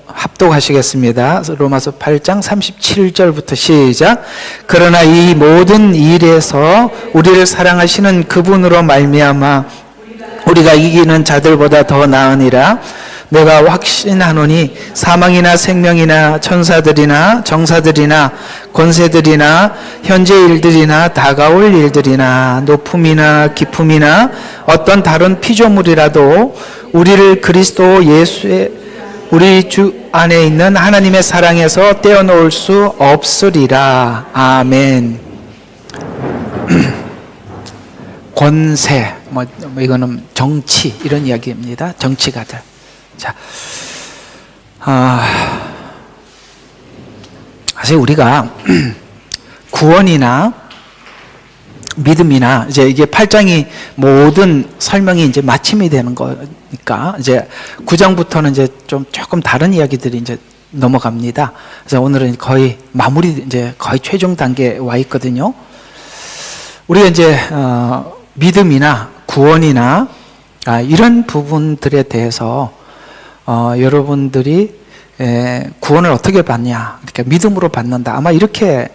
합독하시겠습니다. 로마서 8장 37절부터 시작. 그러나 이 모든 일에서 우리를 사랑하시는 그분으로 말미암아 우리가 이기는 자들보다 더 나으니라. 내가 확신하노니 사망이나 생명이나 천사들이나 정사들이나 권세들이나 현재 일들이나 다가올 일들이나 높음이나 깊음이나 어떤 다른 피조물이라도 우리를 그리스도 예수의 우리 주 안에 있는 하나님의 사랑에서 떼어놓을 수 없으리라. 아멘. 권세, 이거는 정치 이런 이야기입니다. 정치가들. 자, 사실 우리가 구원이나 믿음이나 이제 이게 8장이 모든 설명이 이제 마침이 되는 거니까 이제 9장부터는 이제 조금 다른 이야기들이 이제 넘어갑니다. 그래서 오늘은 거의 마무리 이제 거의 최종 단계에 와 있거든요. 우리가 이제 믿음이나 구원이나 이런 부분들에 대해서 여러분들이 구원을 어떻게 받냐, 그러니까 믿음으로 받는다. 아마 이렇게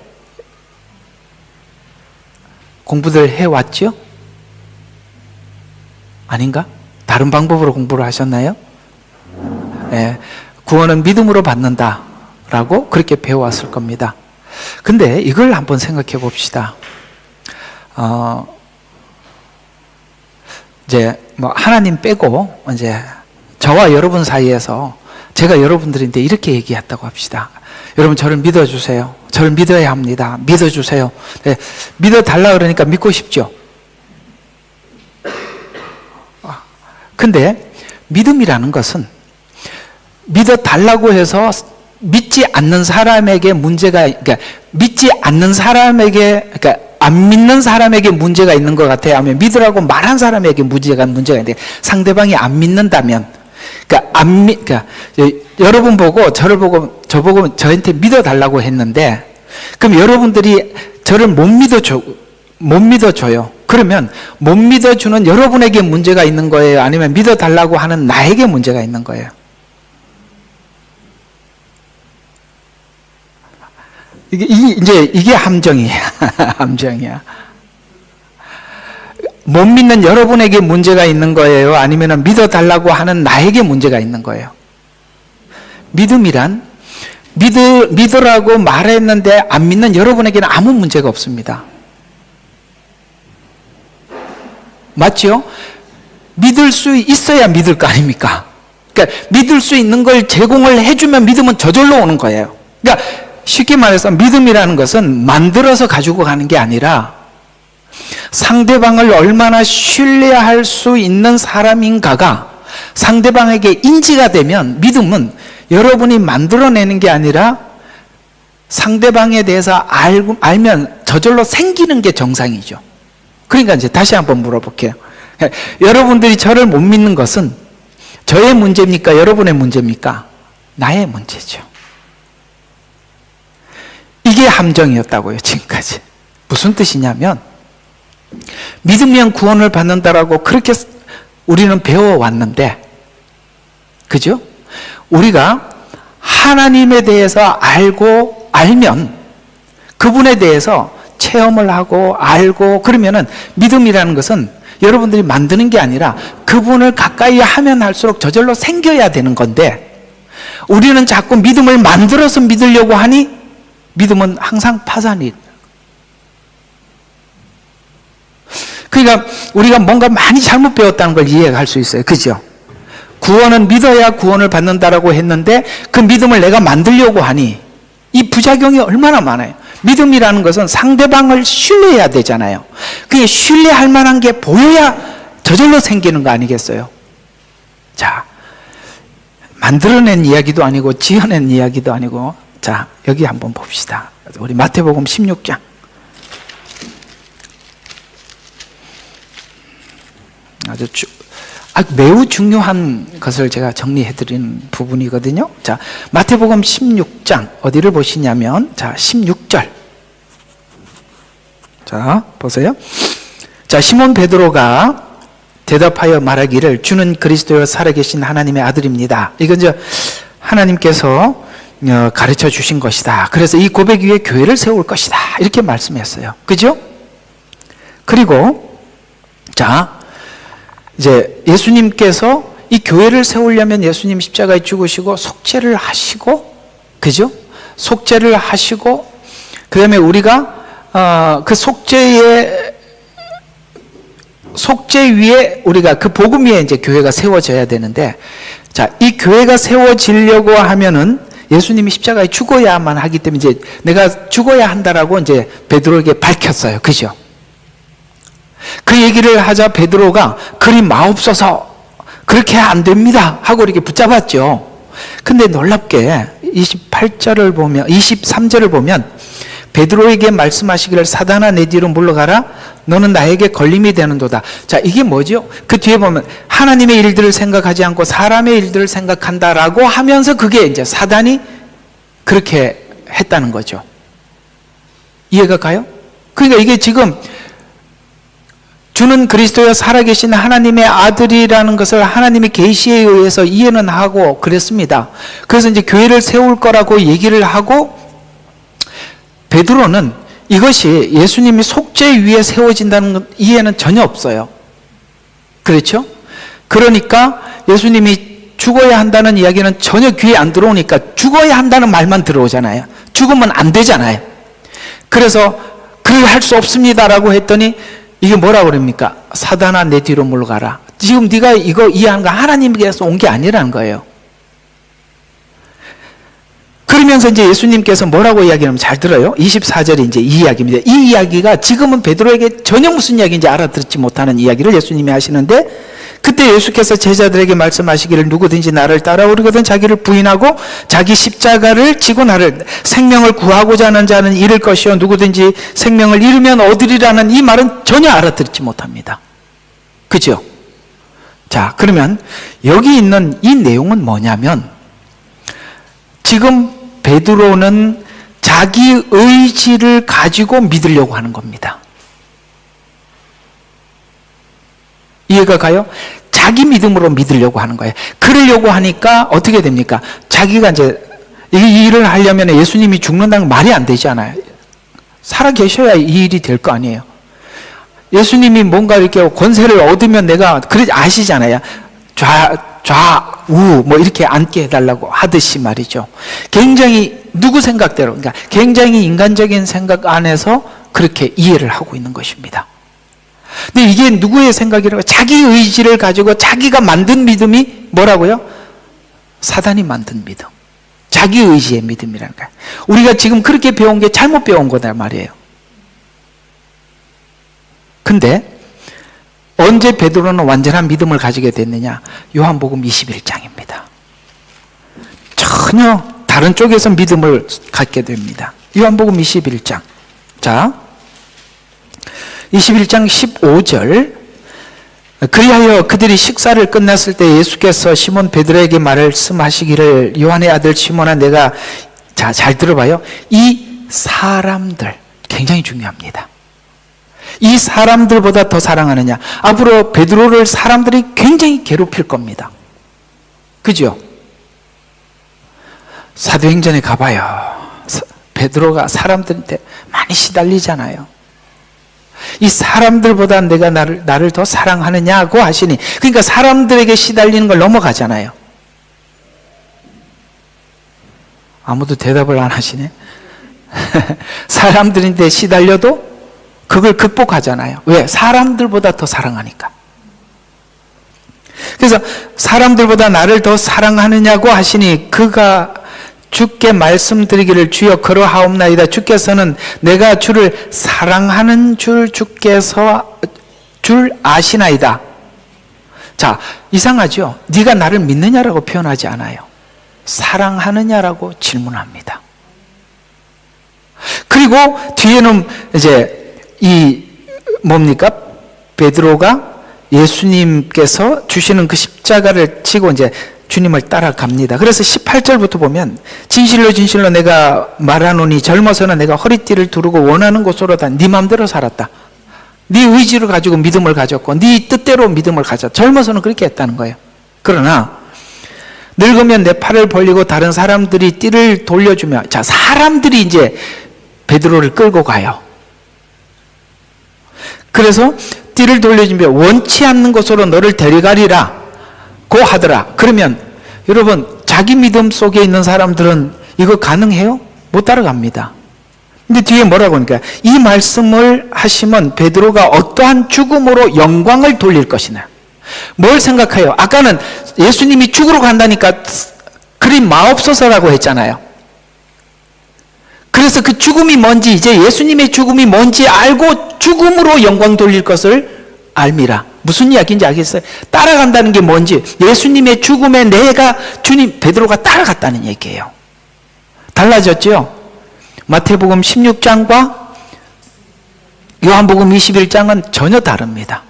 공부들 해왔죠? 아닌가? 다른 방법으로 공부를 하셨나요? 구원은 믿음으로 받는다라고 그렇게 배워왔을 겁니다. 근데 이걸 한번 생각해 봅시다. 이제 하나님 빼고 이제 저와 여러분 사이에서 제가 여러분들인데 이렇게 얘기했다고 합시다. 여러분 저를 믿어주세요. 저를 믿어야 합니다. 믿어주세요. 네, 믿어달라 그러니까 믿고 싶죠. 근데 믿음이라는 것은 믿어달라고 해서 믿지 않는 사람에게 문제가, 그러니까 믿지 않는 사람에게, 그러니까 안 믿는 사람에게 문제가 있는 것 같아요. 아니면 믿으라고 말한 사람에게 문제가 있는데 상대방이 안 믿는다면, 그러니까 여러분 보고 저를 보고 저보고 저한테 믿어달라고 했는데, 그럼 여러분들이 저를 못 믿어줘요. 그러면 못 믿어주는 여러분에게 문제가 있는 거예요? 아니면 믿어달라고 하는 나에게 문제가 있는 거예요? 이게 함정이야. 함정이야. 못 믿는 여러분에게 문제가 있는 거예요? 아니면 믿어달라고 하는 나에게 문제가 있는 거예요? 믿음이란 믿으라고 말했는데 안 믿는 여러분에게는 아무 문제가 없습니다. 맞죠? 믿을 수 있어야 믿을 거 아닙니까? 그러니까 믿을 수 있는 걸 제공을 해주면 믿음은 저절로 오는 거예요. 그러니까 쉽게 말해서 믿음이라는 것은 만들어서 가지고 가는 게 아니라 상대방을 얼마나 신뢰할 수 있는 사람인가가 상대방에게 인지가 되면 믿음은 여러분이 만들어내는 게 아니라 상대방에 대해서 알면 저절로 생기는 게 정상이죠. 그러니까 이제 다시 한번 물어볼게요. 여러분들이 저를 못 믿는 것은 저의 문제입니까? 여러분의 문제입니까? 나의 문제죠. 이게 함정이었다고요, 지금까지. 무슨 뜻이냐면 믿으면 구원을 받는다라고 그렇게 우리는 배워왔는데, 그죠? 우리가 하나님에 대해서 알면 그분에 대해서 체험을 하고 알고 그러면은 믿음이라는 것은 여러분들이 만드는 게 아니라 그분을 가까이 하면 할수록 저절로 생겨야 되는 건데, 우리는 자꾸 믿음을 만들어서 믿으려고 하니 믿음은 항상 파산이. 그러니까 우리가 뭔가 많이 잘못 배웠다는 걸 이해할 수 있어요. 그죠? 구원은 믿어야 구원을 받는다라고 했는데 그 믿음을 내가 만들려고 하니 이 부작용이 얼마나 많아요. 믿음이라는 것은 상대방을 신뢰해야 되잖아요. 그게 신뢰할 만한 게 보여야 저절로 생기는 거 아니겠어요? 자, 만들어낸 이야기도 아니고 지어낸 이야기도 아니고, 자, 여기 한번 봅시다. 우리 마태복음 16장. 매우 중요한 것을 제가 정리해드린 부분이거든요. 자, 마태복음 16장 어디를 보시냐면, 자, 16절. 자, 보세요. 자, 시몬 베드로가 대답하여 말하기를 주는 그리스도여 살아계신 하나님의 아들입니다. 이건 이제 하나님께서 가르쳐 주신 것이다. 그래서 이 고백 위에 교회를 세울 것이다. 이렇게 말씀했어요. 그죠? 그리고 자, 이제 예수님께서 이 교회를 세우려면 예수님 십자가에 죽으시고 속죄를 하시고, 그죠? 속죄를 하시고, 그 다음에 우리가 그 속죄 위에 우리가 그 복음 위에 이제 교회가 세워져야 되는데, 자, 이 교회가 세워지려고 하면은 예수님이 십자가에 죽어야만 하기 때문에 이제 내가 죽어야 한다라고 이제 베드로에게 밝혔어요. 그죠? 그 얘기를 하자 베드로가 그리 마옵소서, 그렇게 안 됩니다 하고 이렇게 붙잡았죠. 근데 놀랍게 23절을 보면 베드로에게 말씀하시기를 사단아 내 뒤로 물러가라, 너는 나에게 걸림이 되는도다. 자, 이게 뭐죠? 그 뒤에 보면 하나님의 일들을 생각하지 않고 사람의 일들을 생각한다라고 하면서 그게 이제 사단이 그렇게 했다는 거죠. 이해가 가요? 그러니까 이게 지금 주는 그리스도여 살아계신 하나님의 아들이라는 것을 하나님의 계시에 의해서 이해는 하고 그랬습니다. 그래서 이제 교회를 세울 거라고 얘기를 하고, 베드로는 이것이 예수님이 속죄 위에 세워진다는 이해는 전혀 없어요. 그렇죠? 그러니까 예수님이 죽어야 한다는 이야기는 전혀 귀에 안 들어오니까 죽어야 한다는 말만 들어오잖아요. 죽으면 안 되잖아요. 그래서 할 수 없습니다라고 했더니 이게 뭐라고 그럽니까? 사단아 내 뒤로 물러가라. 지금 네가 이거 이해하는 거 하나님께서 온 게 아니라는 거예요. 그러면서 이제 예수님께서 뭐라고 이야기하면 잘 들어요. 24절이 이제 이 이야기입니다. 이 이야기가 지금은 베드로에게 전혀 무슨 이야기인지 알아듣지 못하는 이야기를 예수님이 하시는데, 그때 예수께서 제자들에게 말씀하시기를 누구든지 나를 따라오려거든 자기를 부인하고 자기 십자가를 지고 나를 생명을 구하고자 하는 자는 잃을 것이요 누구든지 생명을 잃으면 얻으리라는 이 말은 전혀 알아듣지 못합니다. 그죠? 자, 그러면 여기 있는 이 내용은 뭐냐면, 지금 베드로는 자기 의지를 가지고 믿으려고 하는 겁니다. 이해가 가요? 자기 믿음으로 믿으려고 하는 거예요. 그러려고 하니까 어떻게 됩니까? 자기가 이제 이 일을 하려면 예수님이 죽는다는 말이 안 되잖아요. 살아 계셔야 이 일이 될 거 아니에요. 예수님이 뭔가 이렇게 권세를 얻으면 내가, 그래 아시잖아요. 좌우 뭐 이렇게 앉게 해달라고 하듯이 말이죠. 굉장히 누구 생각대로, 그러니까 굉장히 인간적인 생각 안에서 그렇게 이해를 하고 있는 것입니다. 근데 이게 누구의 생각이라고? 자기 의지를 가지고 자기가 만든 믿음이 뭐라고요? 사단이 만든 믿음. 자기 의지의 믿음이라는 거예요. 우리가 지금 그렇게 배운 게 잘못 배운 거다 말이에요. 근데 언제 베드로는 완전한 믿음을 가지게 됐느냐? 요한복음 21장입니다. 전혀 다른 쪽에서 믿음을 갖게 됩니다. 요한복음 21장. 자, 21장 15절. 그리하여 그들이 식사를 끝났을 때 예수께서 시몬 베드로에게 말씀하시기를 요한의 아들 시몬아 내가, 자, 잘 들어봐요. 이 사람들 굉장히 중요합니다. 이 사람들보다 더 사랑하느냐? 앞으로 베드로를 사람들이 굉장히 괴롭힐 겁니다. 그죠? 사도행전에 가봐요. 베드로가 사람들한테 많이 시달리잖아요. 이 사람들보다 내가 나를 더 사랑하느냐고 하시니, 그러니까 사람들에게 시달리는 걸 넘어가잖아요. 아무도 대답을 안 하시네. 사람들한테 시달려도 그걸 극복하잖아요. 왜? 사람들보다 더 사랑하니까. 그래서 사람들보다 나를 더 사랑하느냐고 하시니 그가 주께 말씀드리기를 주여 그러하옵나이다. 주께서는 내가 주를 사랑하는 줄 주께서 줄 아시나이다. 자, 이상하죠? 네가 나를 믿느냐라고 표현하지 않아요. 사랑하느냐라고 질문합니다. 그리고 뒤에는 이제 이 뭡니까? 베드로가 예수님께서 주시는 그 십자가를 지고 이제 주님을 따라갑니다. 그래서 18절부터 보면 진실로 진실로 내가 말하노니 젊어서는 내가 허리띠를 두르고 원하는 곳으로 다 네 마음대로 살았다. 네 의지를 가지고 믿음을 가졌고 네 뜻대로 믿음을 가졌다. 젊어서는 그렇게 했다는 거예요. 그러나 늙으면 내 팔을 벌리고 다른 사람들이 띠를 돌려주며, 자, 사람들이 이제 베드로를 끌고 가요. 그래서 띠를 돌려주며 원치 않는 곳으로 너를 데려가리라 고 하더라. 그러면 여러분, 자기 믿음 속에 있는 사람들은 이거 가능해요? 못 따라갑니다. 근데 뒤에 뭐라고 하니까, 이 말씀을 하시면 베드로가 어떠한 죽음으로 영광을 돌릴 것이냐. 뭘 생각해요? 아까는 예수님이 죽으러 간다니까 그리 마옵소서라고 했잖아요. 그래서 그 죽음이 뭔지, 이제 예수님의 죽음이 뭔지 알고 죽음으로 영광 돌릴 것을 알미라. 무슨 이야기인지 알겠어요? 따라간다는 게 뭔지, 예수님의 죽음에 내가 베드로가 따라갔다는 얘기예요. 달라졌죠? 마태복음 16장과 요한복음 21장은 전혀 다릅니다.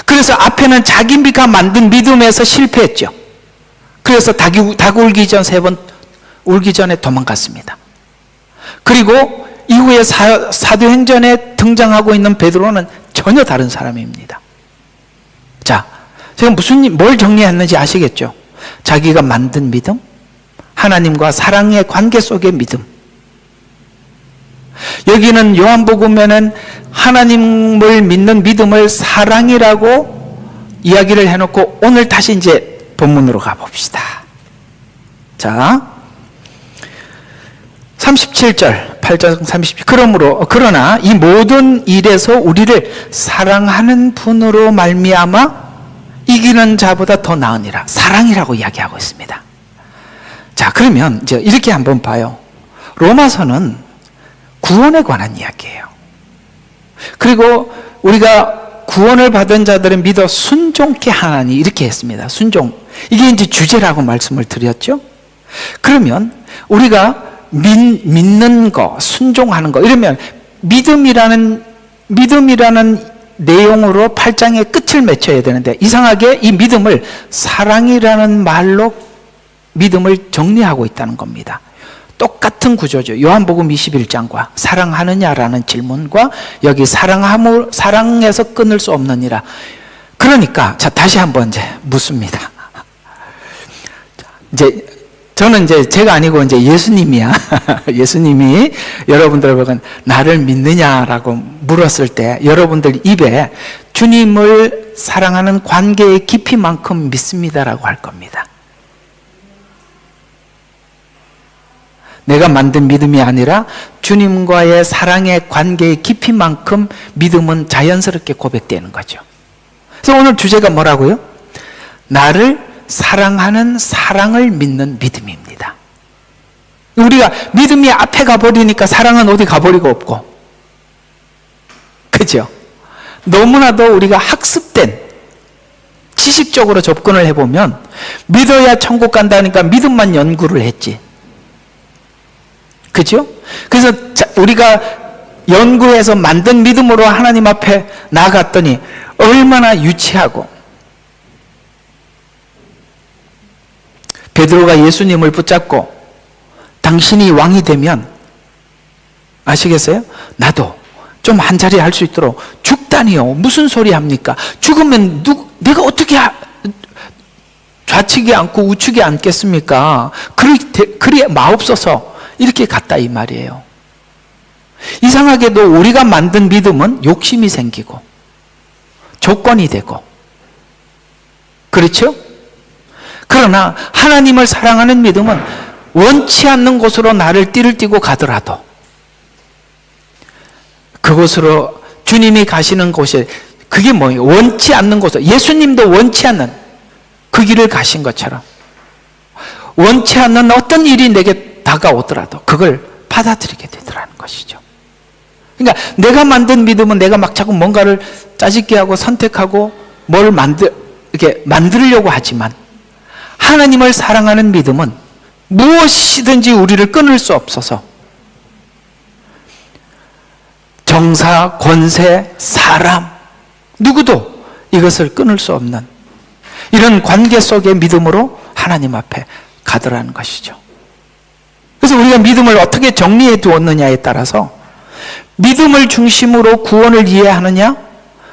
그래서 앞에는 자기가 만든 믿음에서 실패했죠. 그래서 닭 울기 전 3번 울기 전에 도망갔습니다. 그리고 이후에 사도행전에 등장하고 있는 베드로는 전혀 다른 사람입니다. 자, 제가 뭘 정리했는지 아시겠죠? 자기가 만든 믿음, 하나님과 사랑의 관계 속의 믿음. 여기는 요한복음에는 하나님을 믿는 믿음을 사랑이라고 이야기를 해놓고, 오늘 다시 이제 본문으로 가봅시다. 자, 37절, 8절 37절. 그러나 이 모든 일에서 우리를 사랑하는 분으로 말미암아 이기는 자보다 더 나으니라. 사랑이라고 이야기하고 있습니다. 자, 그러면 이제 이렇게 한번 봐요. 로마서는 구원에 관한 이야기예요. 그리고 우리가 구원을 받은 자들을 믿어 순종케 하나니, 이렇게 했습니다. 순종. 이게 이제 주제라고 말씀을 드렸죠. 그러면 우리가 믿는 거, 순종하는 거, 이러면 믿음이라는 내용으로 8장의 끝을 맺혀야 되는데, 이상하게 이 믿음을 사랑이라는 말로 믿음을 정리하고 있다는 겁니다. 똑같은 구조죠. 요한복음 21장과 사랑하느냐라는 질문과 여기 사랑에서 끊을 수 없느니라. 그러니까 자, 다시 한번 이제 묻습니다. 이제 저는 이제 제가 아니고 이제 예수님이야. 예수님이 여러분들 보고 나를 믿느냐라고 물었을 때 여러분들 입에 주님을 사랑하는 관계의 깊이만큼 믿습니다라고 할 겁니다. 내가 만든 믿음이 아니라 주님과의 사랑의 관계의 깊이만큼 믿음은 자연스럽게 고백되는 거죠. 그래서 오늘 주제가 뭐라고요? 나를 사랑하는 사랑을 믿는 믿음입니다. 우리가 믿음이 앞에 가버리니까 사랑은 어디 가버리고 없고, 그죠? 너무나도 우리가 학습된 지식적으로 접근을 해보면 믿어야 천국 간다니까 믿음만 연구를 했지. 그죠? 그래서 우리가 연구해서 만든 믿음으로 하나님 앞에 나아갔더니 얼마나 유치하고, 베드로가 예수님을 붙잡고 당신이 왕이 되면 아시겠어요? 나도 좀 한 자리 할 수 있도록 죽다니요. 무슨 소리 합니까? 죽으면 내가 어떻게 좌측이 않고 우측이 않겠습니까? 그리 마옵소서. 이렇게 갔다 이 말이에요. 이상하게도 우리가 만든 믿음은 욕심이 생기고 조건이 되고, 그렇죠? 그러나 하나님을 사랑하는 믿음은 원치 않는 곳으로 나를 띠를 띠고 가더라도 그곳으로 주님이 가시는 곳에, 그게 뭐예요? 원치 않는 곳으로, 예수님도 원치 않는 그 길을 가신 것처럼 원치 않는 어떤 일이 내게 다가오더라도 그걸 받아들이게 되더라는 것이죠. 그러니까 내가 만든 믿음은 내가 막 자꾸 뭔가를 짜집게 하고 선택하고 뭘 이렇게 만들려고 하지만, 하나님을 사랑하는 믿음은 무엇이든지 우리를 끊을 수 없어서 정사, 권세, 사람, 누구도 이것을 끊을 수 없는 이런 관계 속의 믿음으로 하나님 앞에 가더라는 것이죠. 그래서 우리가 믿음을 어떻게 정리해 두었느냐에 따라서 믿음을 중심으로 구원을 이해하느냐,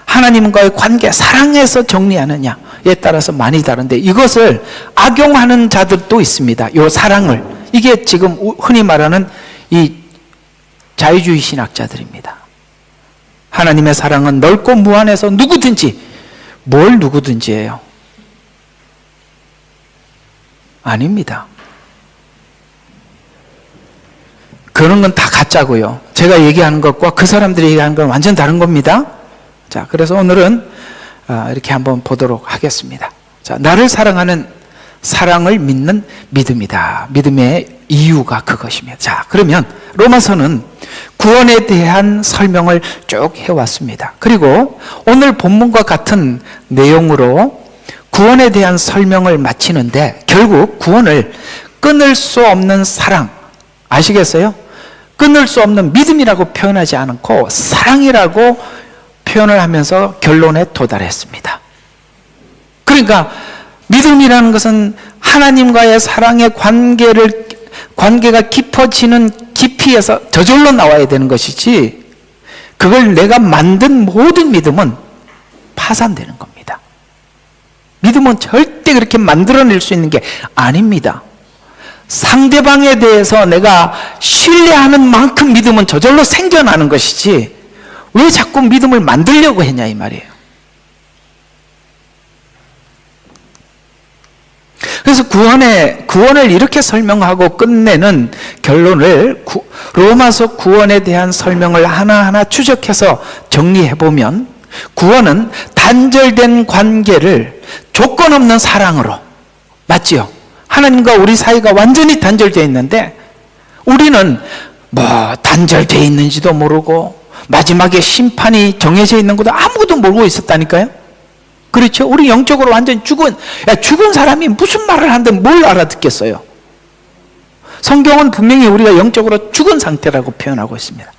하나님과의 관계, 사랑에서 정리하느냐, 따라서 많이 다른데 이것을 악용하는 자들도 있습니다. 이 사랑을. 이게 지금 흔히 말하는 이 자유주의 신학자들입니다. 하나님의 사랑은 넓고 무한해서 누구든지, 뭘 누구든지 해요? 아닙니다. 그런 건 다 가짜고요. 제가 얘기하는 것과 그 사람들이 얘기하는 건 완전 다른 겁니다. 자, 그래서 오늘은 이렇게 한번 보도록 하겠습니다. 자, 나를 사랑하는 사랑을 믿는 믿음이다. 믿음의 이유가 그것입니다. 자, 그러면 로마서는 구원에 대한 설명을 쭉 해왔습니다. 그리고 오늘 본문과 같은 내용으로 구원에 대한 설명을 마치는데 결국 구원을 끊을 수 없는 사랑, 아시겠어요? 끊을 수 없는 믿음이라고 표현하지 않고 사랑이라고 표현을 하면서 결론에 도달했습니다. 그러니까 믿음이라는 것은 하나님과의 사랑의 관계가 깊어지는 깊이에서 저절로 나와야 되는 것이지, 그걸 내가 만든 모든 믿음은 파산되는 겁니다. 믿음은 절대 그렇게 만들어낼 수 있는 게 아닙니다. 상대방에 대해서 내가 신뢰하는 만큼 믿음은 저절로 생겨나는 것이지, 왜 자꾸 믿음을 만들려고 했냐 이 말이에요. 그래서 구원을 이렇게 설명하고 끝내는 결론을 로마서 구원에 대한 설명을 하나하나 추적해서 정리해보면, 구원은 단절된 관계를 조건 없는 사랑으로, 맞지요? 하나님과 우리 사이가 완전히 단절되어 있는데 우리는 뭐 단절되어 있는지도 모르고 마지막에 심판이 정해져 있는 것도 아무것도 모르고 있었다니까요. 그렇죠? 우리 영적으로 완전 죽은 사람이 무슨 말을 하든 뭘 알아듣겠어요. 성경은 분명히 우리가 영적으로 죽은 상태라고 표현하고 있습니다.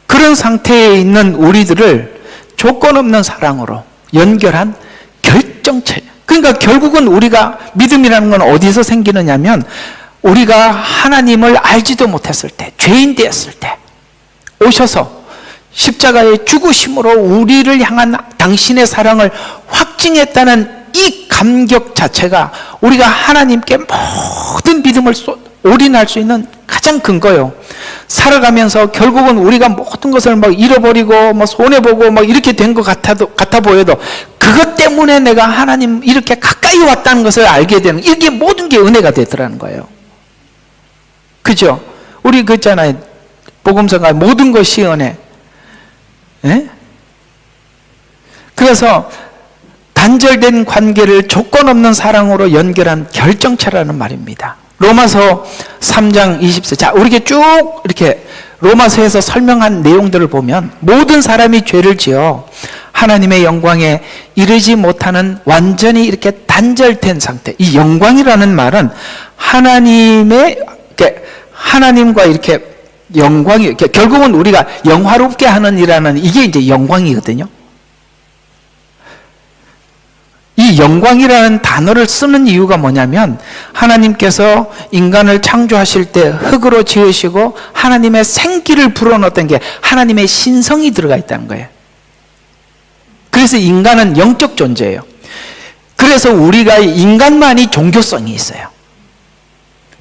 그런 상태에 있는 우리들을 조건 없는 사랑으로 연결한 결정체. 그러니까 결국은 우리가 믿음이라는 건 어디서 생기느냐면, 우리가 하나님을 알지도 못했을 때, 죄인 되었을 때 오셔서 십자가의 죽으심으로 우리를 향한 당신의 사랑을 확증했다는 이 감격 자체가 우리가 하나님께 모든 믿음을 올인할 수 있는 가장 근거예요. 살아가면서 결국은 우리가 모든 것을 막 잃어버리고 뭐 손해보고 막 이렇게 된 것 같아 보여도 그것 때문에 내가 하나님 이렇게 가까이 왔다는 것을 알게 되는, 이게 모든 게 은혜가 되더라는 거예요. 그죠? 우리 그랬잖아요. 복음서가 모든 것이 은혜. 예? 그래서 단절된 관계를 조건 없는 사랑으로 연결한 결정체라는 말입니다. 로마서 3장 20절. 자, 우리가 쭉 이렇게 로마서에서 설명한 내용들을 보면 모든 사람이 죄를 지어 하나님의 영광에 이르지 못하는 완전히 이렇게 단절된 상태. 이 영광이라는 말은 하나님과 이렇게 영광이, 결국은 우리가 영화롭게 하는 일하는 이게 이제 영광이거든요. 이 영광이라는 단어를 쓰는 이유가 뭐냐면, 하나님께서 인간을 창조하실 때 흙으로 지으시고 하나님의 생기를 불어넣었던 게 하나님의 신성이 들어가 있다는 거예요. 그래서 인간은 영적 존재예요. 그래서 우리가 인간만이 종교성이 있어요.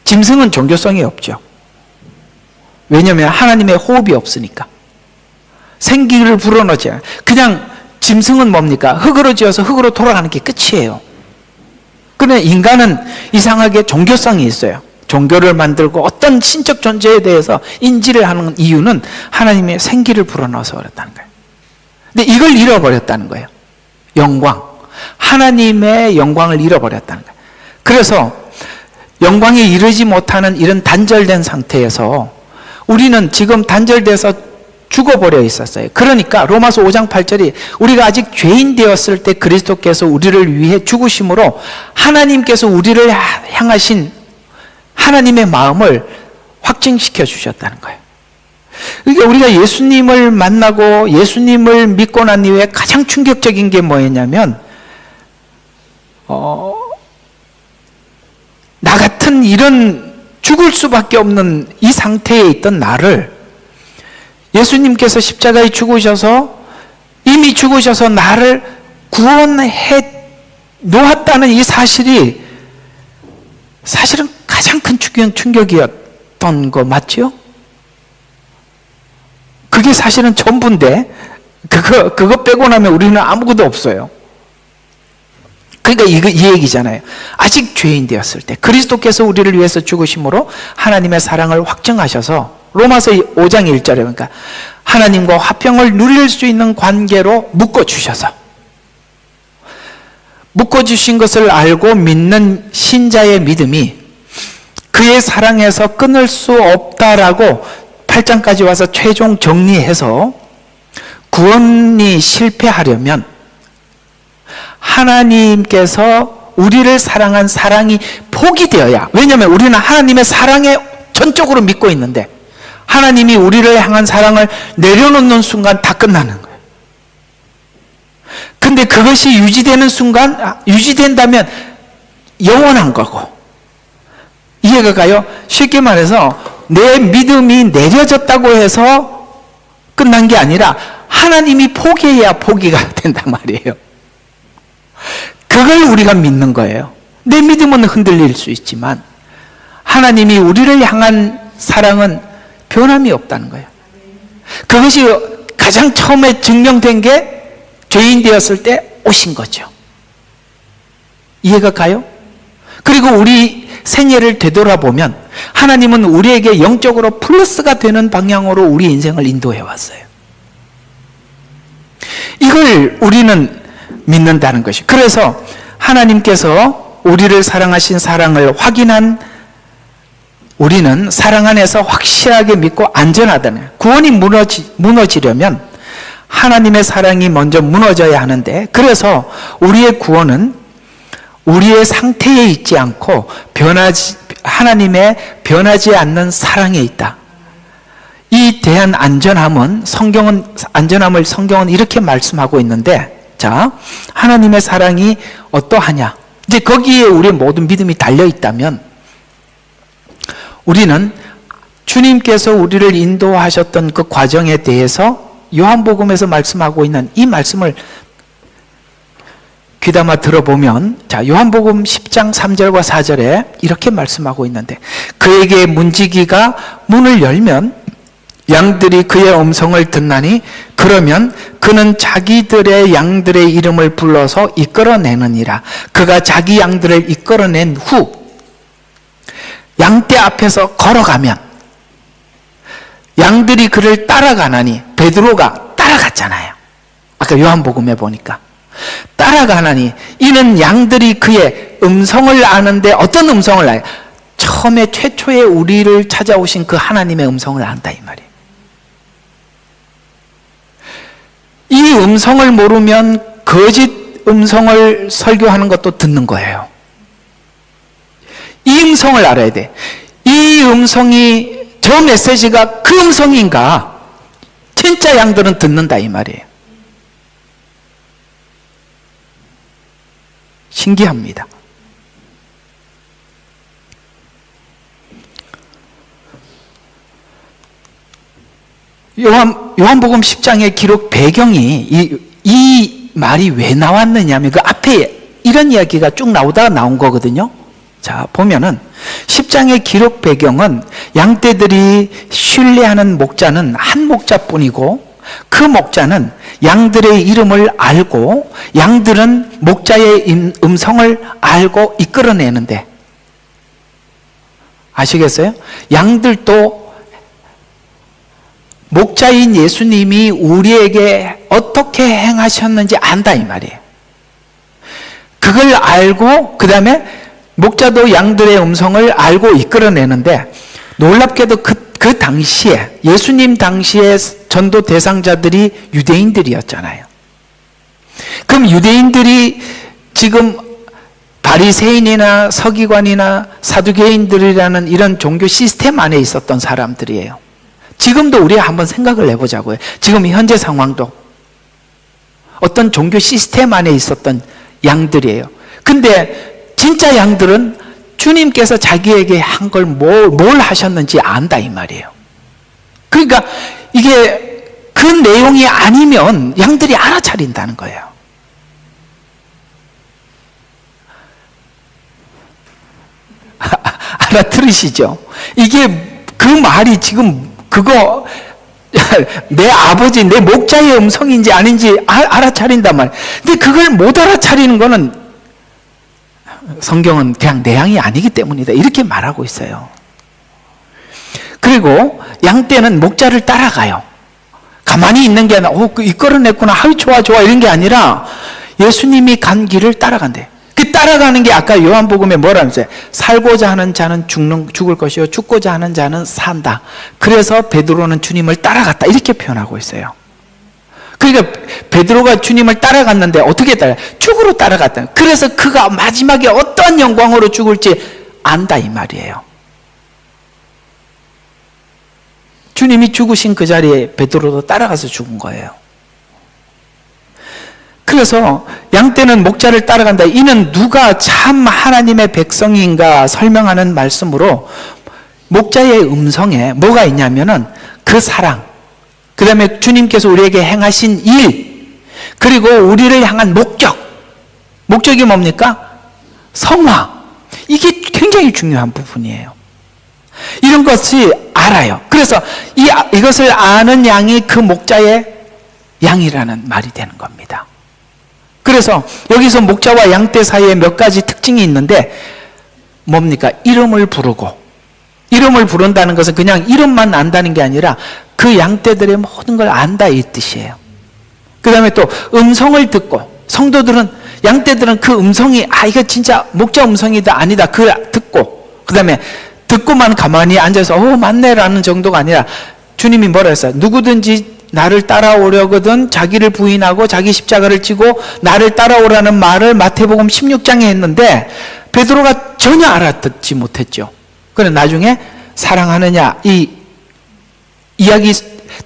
짐승은 종교성이 없죠. 왜냐하면 하나님의 호흡이 없으니까. 생기를 불어넣지 않아요. 그냥 짐승은 뭡니까? 흙으로 지어서 흙으로 돌아가는 게 끝이에요. 그런데 인간은 이상하게 종교성이 있어요. 종교를 만들고 어떤 신적 존재에 대해서 인지를 하는 이유는 하나님의 생기를 불어넣어서 그렇다는 거예요. 근데 이걸 잃어버렸다는 거예요. 영광. 하나님의 영광을 잃어버렸다는 거예요. 그래서 영광에 이르지 못하는 이런 단절된 상태에서 우리는 지금 단절돼서 죽어버려 있었어요. 그러니까 로마서 5장 8절이 우리가 아직 죄인 되었을 때 그리스도께서 우리를 위해 죽으심으로 하나님께서 우리를 향하신 하나님의 마음을 확증시켜 주셨다는 거예요. 그러니까 우리가 예수님을 만나고 예수님을 믿고 난 이후에 가장 충격적인 게 뭐였냐면, 나 같은 이런 죽을 수밖에 없는 이 상태에 있던 나를 예수님께서 십자가에 죽으셔서, 이미 죽으셔서 나를 구원해 놓았다는 이 사실이 사실은 가장 큰 충격이었던 거 맞죠? 그게 사실은 전부인데 그거 빼고 나면 우리는 아무것도 없어요. 그러니까 이 얘기잖아요. 아직 죄인 되었을 때 그리스도께서 우리를 위해서 죽으심으로 하나님의 사랑을 확증하셔서 로마서 5장 1절에 그러니까 하나님과 화평을 누릴 수 있는 관계로 묶어주셔서 묶어주신 것을 알고 믿는 신자의 믿음이 그의 사랑에서 끊을 수 없다라고 8장까지 와서 최종 정리해서 구원이 실패하려면 하나님께서 우리를 사랑한 사랑이 포기되어야, 왜냐하면 우리는 하나님의 사랑에 전적으로 믿고 있는데 하나님이 우리를 향한 사랑을 내려놓는 순간 다 끝나는 거예요. 근데 그것이 유지되는 순간, 유지된다면 영원한 거고. 이해가 가요? 쉽게 말해서 내 믿음이 내려졌다고 해서 끝난 게 아니라 하나님이 포기해야 포기가 된단 말이에요. 그걸 우리가 믿는 거예요. 내 믿음은 흔들릴 수 있지만 하나님이 우리를 향한 사랑은 변함이 없다는 거예요. 그것이 가장 처음에 증명된 게 죄인 되었을 때 오신 거죠. 이해가 가요? 그리고 우리 생애를 되돌아보면 하나님은 우리에게 영적으로 플러스가 되는 방향으로 우리 인생을 인도해 왔어요. 이걸 우리는 믿는다는 것이. 그래서 하나님께서 우리를 사랑하신 사랑을 확인한 우리는 사랑 안에서 확실하게 믿고 안전하다는, 구원이 무너지려면 하나님의 사랑이 먼저 무너져야 하는데, 그래서 우리의 구원은 우리의 상태에 있지 않고 하나님의 변하지 않는 사랑에 있다. 이 대한 안전함을 성경은 이렇게 말씀하고 있는데, 자, 하나님의 사랑이 어떠하냐? 이제 거기에 우리의 모든 믿음이 달려 있다면 우리는 주님께서 우리를 인도하셨던 그 과정에 대해서 요한복음에서 말씀하고 있는 이 말씀을 귀담아 들어보면, 자, 요한복음 10장 3절과 4절에 이렇게 말씀하고 있는데, 그에게 문지기가 문을 열면 양들이 그의 음성을 듣나니 그러면 그는 자기들의 양들의 이름을 불러서 이끌어내느니라. 그가 자기 양들을 이끌어낸 후 양떼 앞에서 걸어가면 양들이 그를 따라가나니, 베드로가 따라갔잖아요. 아까 요한복음에 보니까 따라가나니 이는 양들이 그의 음성을 아는데, 어떤 음성을 알아요? 처음에 최초에 우리를 찾아오신 그 하나님의 음성을 안다 이 말이에요. 이 음성을 모르면 거짓 음성을 설교하는 것도 듣는 거예요. 이 음성을 알아야 돼. 이 음성이, 저 메시지가 그 음성인가? 진짜 양들은 듣는다 이 말이에요. 신기합니다. 요한복음 10장의 기록 배경이 이 말이 왜 나왔느냐면 그 앞에 이런 이야기가 쭉 나오다가 나온 거거든요. 자, 보면은 10장의 기록 배경은 양떼들이 신뢰하는 목자는 한 목자뿐이고 그 목자는 양들의 이름을 알고 양들은 목자의 음성을 알고 이끌어내는데, 아시겠어요? 양들도 목자인 예수님이 우리에게 어떻게 행하셨는지 안다 이 말이에요. 그걸 알고 그 다음에 목자도 양들의 음성을 알고 이끌어내는데, 놀랍게도 그 당시에, 예수님 당시에 전도 대상자들이 유대인들이었잖아요. 그럼 유대인들이 지금 바리새인이나 서기관이나 사두개인들이라는 이런 종교 시스템 안에 있었던 사람들이에요. 지금도 우리가 한번 생각을 해보자고요. 지금 현재 상황도 어떤 종교 시스템 안에 있었던 양들이에요. 근데 진짜 양들은 주님께서 자기에게 한 걸 뭘 하셨는지 안다 이 말이에요. 그러니까 이게 그 내용이 아니면 양들이 알아차린다는 거예요. 알아들으시죠? 이게 그 말이 지금 그거 내 아버지, 내 목자의 음성인지 아닌지 알아차린단 말이에요. 근데 그걸 못 알아차리는 거는 성경은 그냥 내 양이 아니기 때문이다, 이렇게 말하고 있어요. 그리고 양떼는 목자를 따라가요. 가만히 있는 게 아니라 이끌어냈구나, 아유 좋아 이런 게 아니라 예수님이 간 길을 따라간대. 그 따라가는 게 아까 요한복음에 뭐라면서요? 살고자 하는 자는 죽을 것이요 죽고자 하는 자는 산다. 그래서 베드로는 주님을 따라갔다, 이렇게 표현하고 있어요. 그러니까 베드로가 주님을 따라갔는데 어떻게 죽으러 따라갔다. 그래서 그가 마지막에 어떠한 영광으로 죽을지 안다, 이 말이에요. 주님이 죽으신 그 자리에 베드로도 따라가서 죽은 거예요. 그래서 양떼는 목자를 따라간다. 이는 누가 참 하나님의 백성인가 설명하는 말씀으로 목자의 음성에 뭐가 있냐면은 그 사랑, 그 다음에 주님께서 우리에게 행하신 일, 그리고 우리를 향한 목적이 뭡니까? 성화. 이게 굉장히 중요한 부분이에요. 이런 것이 알아요. 그래서 이것을 아는 양이 그 목자의 양이라는 말이 되는 겁니다. 그래서 여기서 목자와 양떼 사이에 몇 가지 특징이 있는데 뭡니까? 이름을 부른다는 것은 그냥 이름만 안다는 게 아니라 그 양떼들의 모든 걸 안다, 이 뜻이에요. 그 다음에 또 음성을 듣고, 성도들은, 양떼들은 그 음성이 이거 진짜 목자 음성이다 아니다 그걸 듣고, 그 다음에 듣고만 가만히 앉아서 맞네라는 정도가 아니라 주님이 뭐라 했어요? 누구든지 나를 따라오려거든 자기를 부인하고 자기 십자가를 지고 나를 따라오라는 말을 마태복음 16장에 했는데 베드로가 전혀 알아듣지 못했죠. 그런데 나중에 사랑하느냐 이 이야기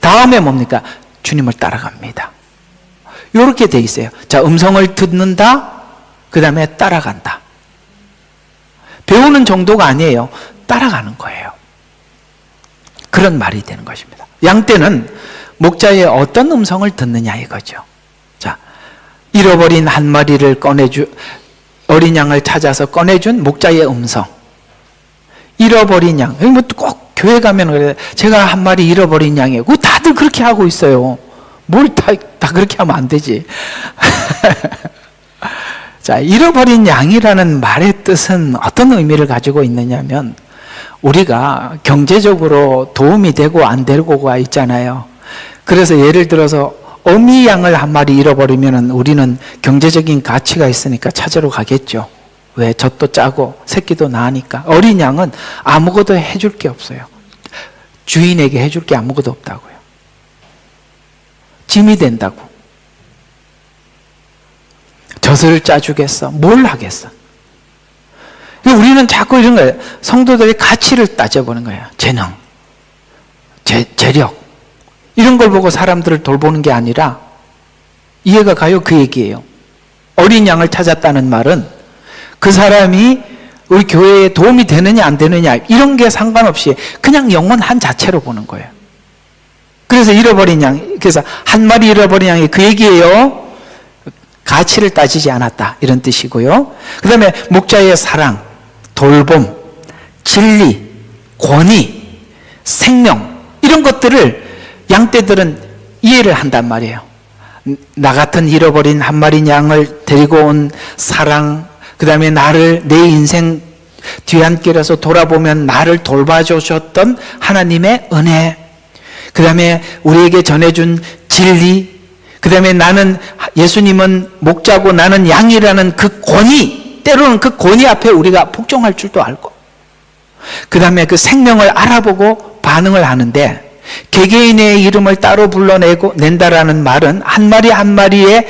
다음에 뭡니까? 주님을 따라갑니다. 이렇게 돼 있어요. 자, 음성을 듣는다, 그 다음에 따라간다. 배우는 정도가 아니에요. 따라가는 거예요. 그런 말이 되는 것입니다. 양떼는 목자의 어떤 음성을 듣느냐 이거죠. 자, 잃어버린 한 마리를 어린 양을 찾아서 꺼내준 목자의 음성. 잃어버린 양. 뭐 꼭 교회 가면 그래. 제가 한 마리 잃어버린 양이에요. 다들 그렇게 하고 있어요. 뭘 다 그렇게 하면 안 되지. 자, 잃어버린 양이라는 말의 뜻은 어떤 의미를 가지고 있느냐면 우리가 경제적으로 도움이 되고 안 되고가 있잖아요. 그래서 예를 들어서 어미 양을 한 마리 잃어버리면 우리는 경제적인 가치가 있으니까 찾으러 가겠죠. 왜? 젖도 짜고 새끼도 나으니까. 어린 양은 아무것도 해줄 게 없어요. 주인에게 해줄 게 아무것도 없다고요. 짐이 된다고. 젖을 짜주겠어? 뭘 하겠어? 우리는 자꾸 이런 거예요. 성도들의 가치를 따져보는 거예요. 재능, 재력 이런 걸 보고 사람들을 돌보는 게 아니라, 이해가 가요? 그 얘기예요. 어린 양을 찾았다는 말은 그 사람이 우리 교회에 도움이 되느냐 안 되느냐 이런 게 상관없이 그냥 영혼 한 자체로 보는 거예요. 그래서 잃어버린 양, 그래서 한 마리 잃어버린 양이 그 얘기예요. 가치를 따지지 않았다 이런 뜻이고요. 그 다음에 목자의 사랑, 돌봄, 진리, 권위, 생명 이런 것들을 양떼들은 이해를 한단 말이에요. 나 같은 잃어버린 한 마리 양을 데리고 온 사랑, 그 다음에 나를 내 인생 뒤안길에서 돌아보면 나를 돌봐주셨던 하나님의 은혜, 그 다음에 우리에게 전해준 진리, 그 다음에 나는 예수님은 목자고 나는 양이라는 그 권위, 때로는 그 권위 앞에 우리가 복종할 줄도 알고, 그 다음에 그 생명을 알아보고 반응을 하는데, 개개인의 이름을 따로 낸다라는 말은 한 마리 한 마리의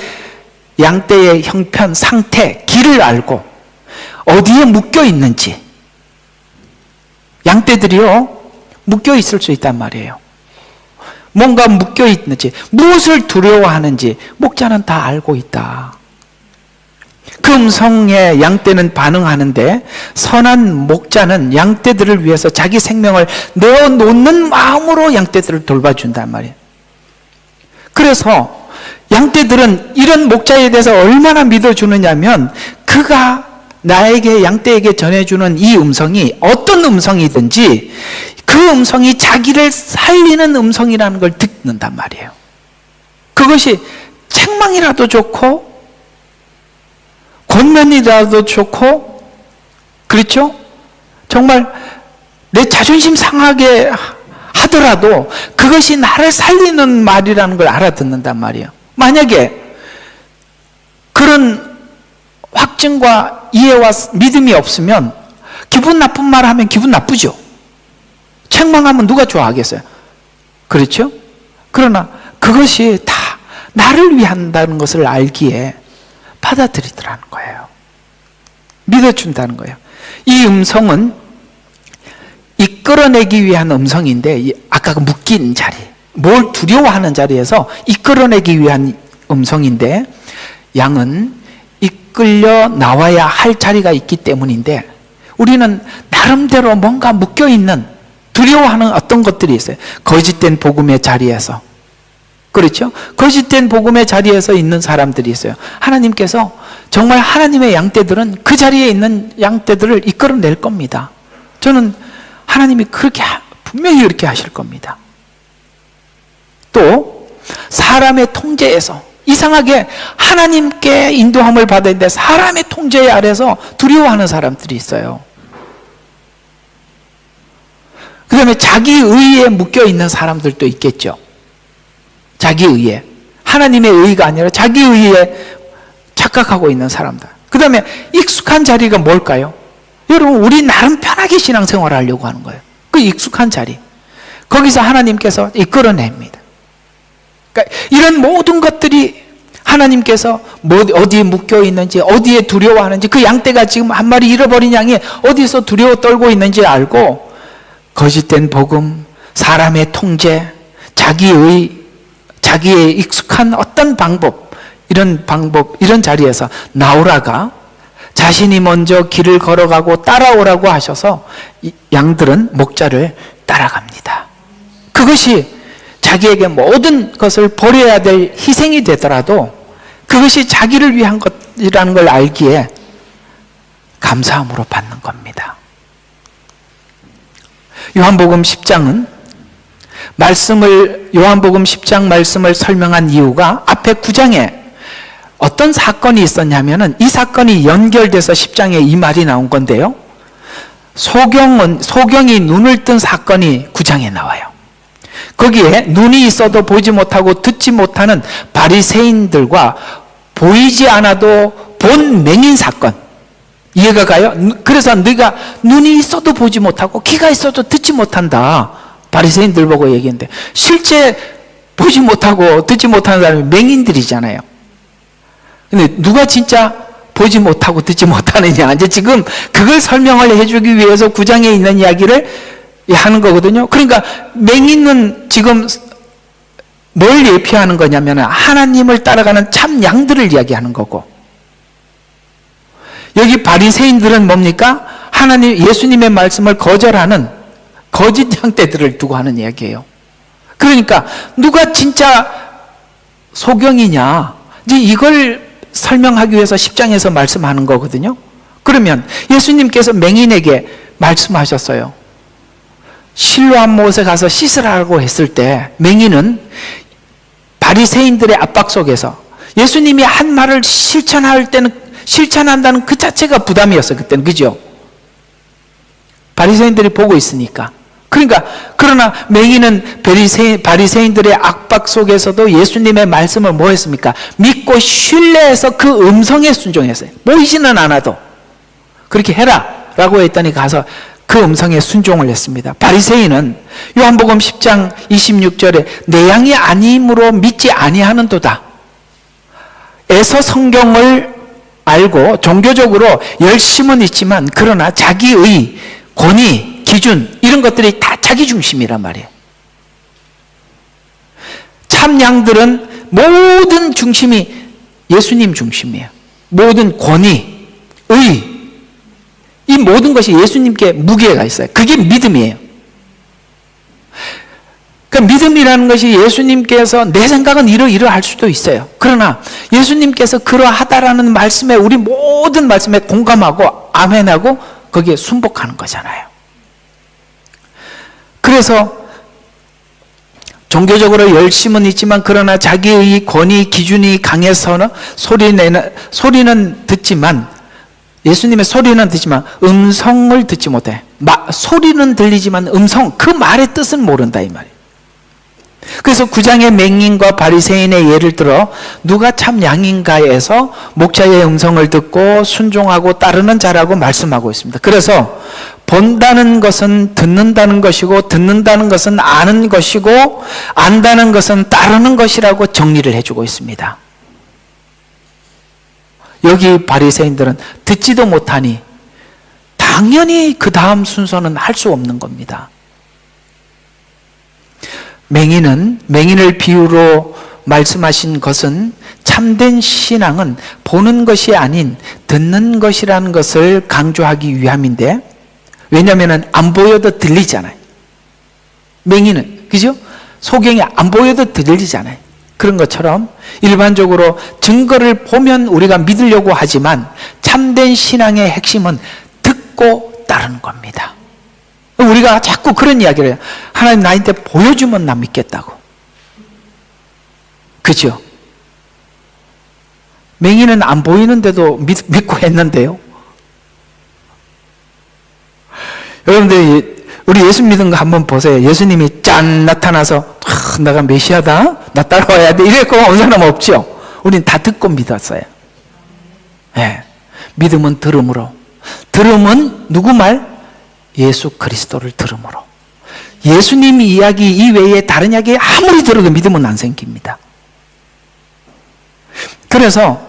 양떼의 형편, 상태, 길을 알고 어디에 묶여 있는지. 양떼들이요 묶여 있을 수 있단 말이에요. 뭔가 묶여 있는지, 무엇을 두려워하는지 목자는 다 알고 있다. 그 음성에 양떼는 반응하는데 선한 목자는 양떼들을 위해서 자기 생명을 내어놓는 마음으로 양떼들을 돌봐준단 말이에요. 그래서 양떼들은 이런 목자에 대해서 얼마나 믿어주느냐면 그가 나에게 양떼에게 전해주는 이 음성이 어떤 음성이든지 그 음성이 자기를 살리는 음성이라는 걸 듣는단 말이에요. 그것이 책망이라도 좋고 권면이라도 좋고, 그렇죠? 정말 내 자존심 상하게 하더라도 그것이 나를 살리는 말이라는 걸 알아듣는단 말이에요. 만약에 그런 확증과 이해와 믿음이 없으면 기분 나쁜 말 하면 기분 나쁘죠. 책망하면 누가 좋아하겠어요? 그렇죠? 그러나 그것이 다 나를 위한다는 것을 알기에 받아들이더라는 거예요. 믿어준다는 거예요. 이 음성은 이끌어내기 위한 음성인데, 아까 그 묶인 자리, 뭘 두려워하는 자리에서 이끌어내기 위한 음성인데, 양은 이끌려 나와야 할 자리가 있기 때문인데, 우리는 나름대로 뭔가 묶여있는, 두려워하는 어떤 것들이 있어요. 거짓된 복음의 자리에서, 그렇죠? 거짓된 복음의 자리에서 있는 사람들이 있어요. 하나님께서 정말 하나님의 양떼들은 그 자리에 있는 양떼들을 이끌어낼 겁니다. 저는 하나님이 그렇게 분명히 그렇게 하실 겁니다. 또 사람의 통제에서, 이상하게 하나님께 인도함을 받았는데 사람의 통제 아래서 두려워하는 사람들이 있어요. 그 다음에 자기 의에 묶여있는 사람들도 있겠죠. 자기 의에, 하나님의 의가 아니라 자기 의에 착각하고 있는 사람들. 그 다음에 익숙한 자리가 뭘까요? 여러분, 우리 나름 편하게 신앙생활을 하려고 하는 거예요. 그 익숙한 자리, 거기서 하나님께서 이끌어냅니다. 그러니까 이런 모든 것들이 하나님께서 어디에 묶여 있는지, 어디에 두려워하는지, 그 양떼가 지금 한 마리 잃어버린 양이 어디서 두려워 떨고 있는지 알고, 거짓된 복음, 사람의 통제, 자기의 익숙한 어떤 방법, 이런 자리에서 나오라가 자신이 먼저 길을 걸어가고 따라오라고 하셔서 양들은 목자를 따라갑니다. 그것이 자기에게 모든 것을 버려야 될 희생이 되더라도 그것이 자기를 위한 것이라는 걸 알기에 감사함으로 받는 겁니다. 요한복음 10장은 요한복음 10장 말씀을 설명한 이유가 앞에 9장에 어떤 사건이 있었냐면은 이 사건이 연결돼서 10장에 이 말이 나온 건데요. 소경이 눈을 뜬 사건이 9장에 나와요. 거기에 눈이 있어도 보지 못하고 듣지 못하는 바리새인들과 보이지 않아도 본 맹인 사건. 이해가 가요? 그래서 네가 눈이 있어도 보지 못하고 귀가 있어도 듣지 못한다. 바리새인들 보고 얘기했는데 실제 보지 못하고 듣지 못하는 사람이 맹인들이잖아요. 근데 누가 진짜 보지 못하고 듣지 못하느냐, 이제 지금 그걸 설명을 해주기 위해서 9장에 있는 이야기를 하는 거거든요. 그러니까 맹인은 지금 뭘 예표하는 거냐면 하나님을 따라가는 참 양들을 이야기하는 거고, 여기 바리새인들은 뭡니까? 예수님의 말씀을 거절하는 거짓 양떼들을 두고 하는 이야기예요. 그러니까 누가 진짜 소경이냐, 이제 이걸 설명하기 위해서 10장에서 말씀하는 거거든요. 그러면 예수님께서 맹인에게 말씀하셨어요. 실로암 못에 가서 씻으라고 했을 때 맹인은 바리새인들의 압박 속에서 예수님이 한 말을 실천한다는 그 자체가 부담이었어요. 그때는. 그죠? 바리새인들이 보고 있으니까. 그러나 맹인은 바리새인들의 압박 속에서도 예수님의 말씀을 뭐 했습니까? 믿고 신뢰해서 그 음성에 순종했어요. 보이지는 않아도 그렇게 해라 라고 했더니 가서 그 음성에 순종을 했습니다. 바리새인은 요한복음 10장 26절에 내 양이 아님으로 믿지 아니하는도다 에서 성경을 알고 종교적으로 열심은 있지만 그러나 자기의 권위, 기준 이런 것들이 다 자기 중심이란 말이에요. 참 양들은 모든 중심이 예수님 중심이에요. 모든 권위, 이 모든 것이 예수님께 무게가 있어요. 그게 믿음이에요. 그러니까 믿음이라는 것이 예수님께서 내 생각은 이러할 수도 있어요. 그러나 예수님께서 그러하다라는 말씀에 우리 모든 말씀에 공감하고 아멘하고 거기에 순복하는 거잖아요. 그래서 종교적으로 열심은 있지만 그러나 자기의 권위 기준이 강해서는 소리는 듣지만 예수님의 소리는 듣지만 음성을 듣지 못해. 소리는 들리지만 그 말의 뜻은 모른다 이 말이에요. 그래서 9장의 맹인과 바리새인의 예를 들어 누가 참 양인가에서 목자의 음성을 듣고 순종하고 따르는 자라고 말씀하고 있습니다. 그래서 본다는 것은 듣는다는 것이고 듣는다는 것은 아는 것이고 안다는 것은 따르는 것이라고 정리를 해주고 있습니다. 여기 바리새인들은 듣지도 못하니 당연히 그 다음 순서는 할 수 없는 겁니다. 맹인을 비유로 말씀하신 것은 참된 신앙은 보는 것이 아닌 듣는 것이라는 것을 강조하기 위함인데, 왜냐하면 안 보여도 들리잖아요. 맹인은, 그죠? 소경이 안 보여도 들리잖아요. 그런 것처럼 일반적으로 증거를 보면 우리가 믿으려고 하지만 참된 신앙의 핵심은 듣고 따르는 겁니다. 우리가 자꾸 그런 이야기를 해요. 하나님 나한테 보여주면 나 믿겠다고. 그죠? 맹인은 안 보이는데도 믿고 했는데요. 여러분들이 우리 예수 믿은 거 한번 보세요. 예수님이 짠 나타나서 내가 메시아다, 나 따라와야 돼 이랬고 온 사람 없죠. 우린 다 듣고 믿었어요. 네. 믿음은 들음으로. 들음은 누구 말? 예수 그리스도를 들음으로. 예수님 이야기 이외에 다른 이야기 아무리 들어도 믿음은 안 생깁니다. 그래서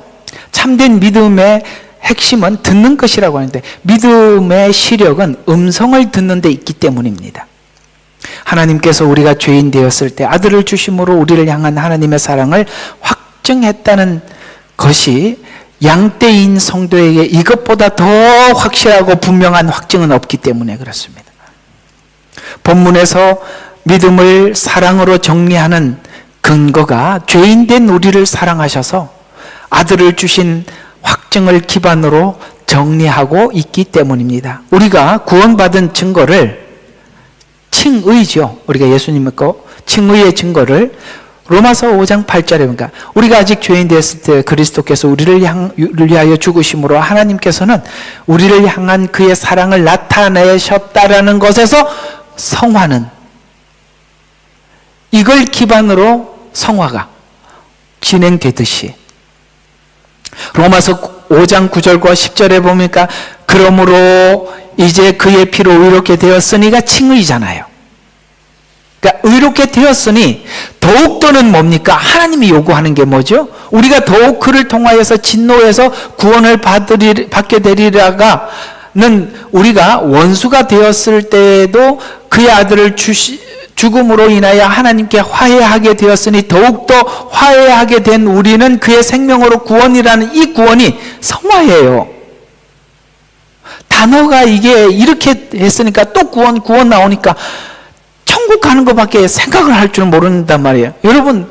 참된 믿음의 핵심은 듣는 것이라고 하는데, 믿음의 시력은 음성을 듣는 데 있기 때문입니다. 하나님께서 우리가 죄인 되었을 때 아들을 주심으로 우리를 향한 하나님의 사랑을 확증했다는 것이 양떼인 성도에게 이것보다 더 확실하고 분명한 확증은 없기 때문에 그렇습니다. 본문에서 믿음을 사랑으로 정리하는 근거가 죄인된 우리를 사랑하셔서 아들을 주신 확증을 기반으로 정리하고 있기 때문입니다. 우리가 구원받은 증거를 칭의죠. 우리가 예수님 믿고 칭의의 증거를 로마서 5장 8절에 보니까 우리가 아직 죄인 되었을 때 그리스도께서 우리를 위하여 죽으심으로 하나님께서는 우리를 향한 그의 사랑을 나타내셨다라는 것에서 성화는, 이걸 기반으로 성화가 진행되듯이 로마서 5장 9절과 10절에 보니까 그러므로 이제 그의 피로 의롭게 되었으니가 칭의잖아요. 그러니까 의롭게 되었으니 더욱더는 뭡니까? 하나님이 요구하는 게 뭐죠? 우리가 더욱 그를 통하여서 진노에서 구원을 받게 되리라가는, 우리가 원수가 되었을 때에도 그의 아들을 죽음으로 인하여 하나님께 화해하게 되었으니 더욱더 화해하게 된 우리는 그의 생명으로 구원이라는 이 구원이 성화예요. 단어가 이게 이렇게 했으니까 또 구원 나오니까 천국 가는 것밖에 생각을 할 줄 모른단 말이에요. 여러분,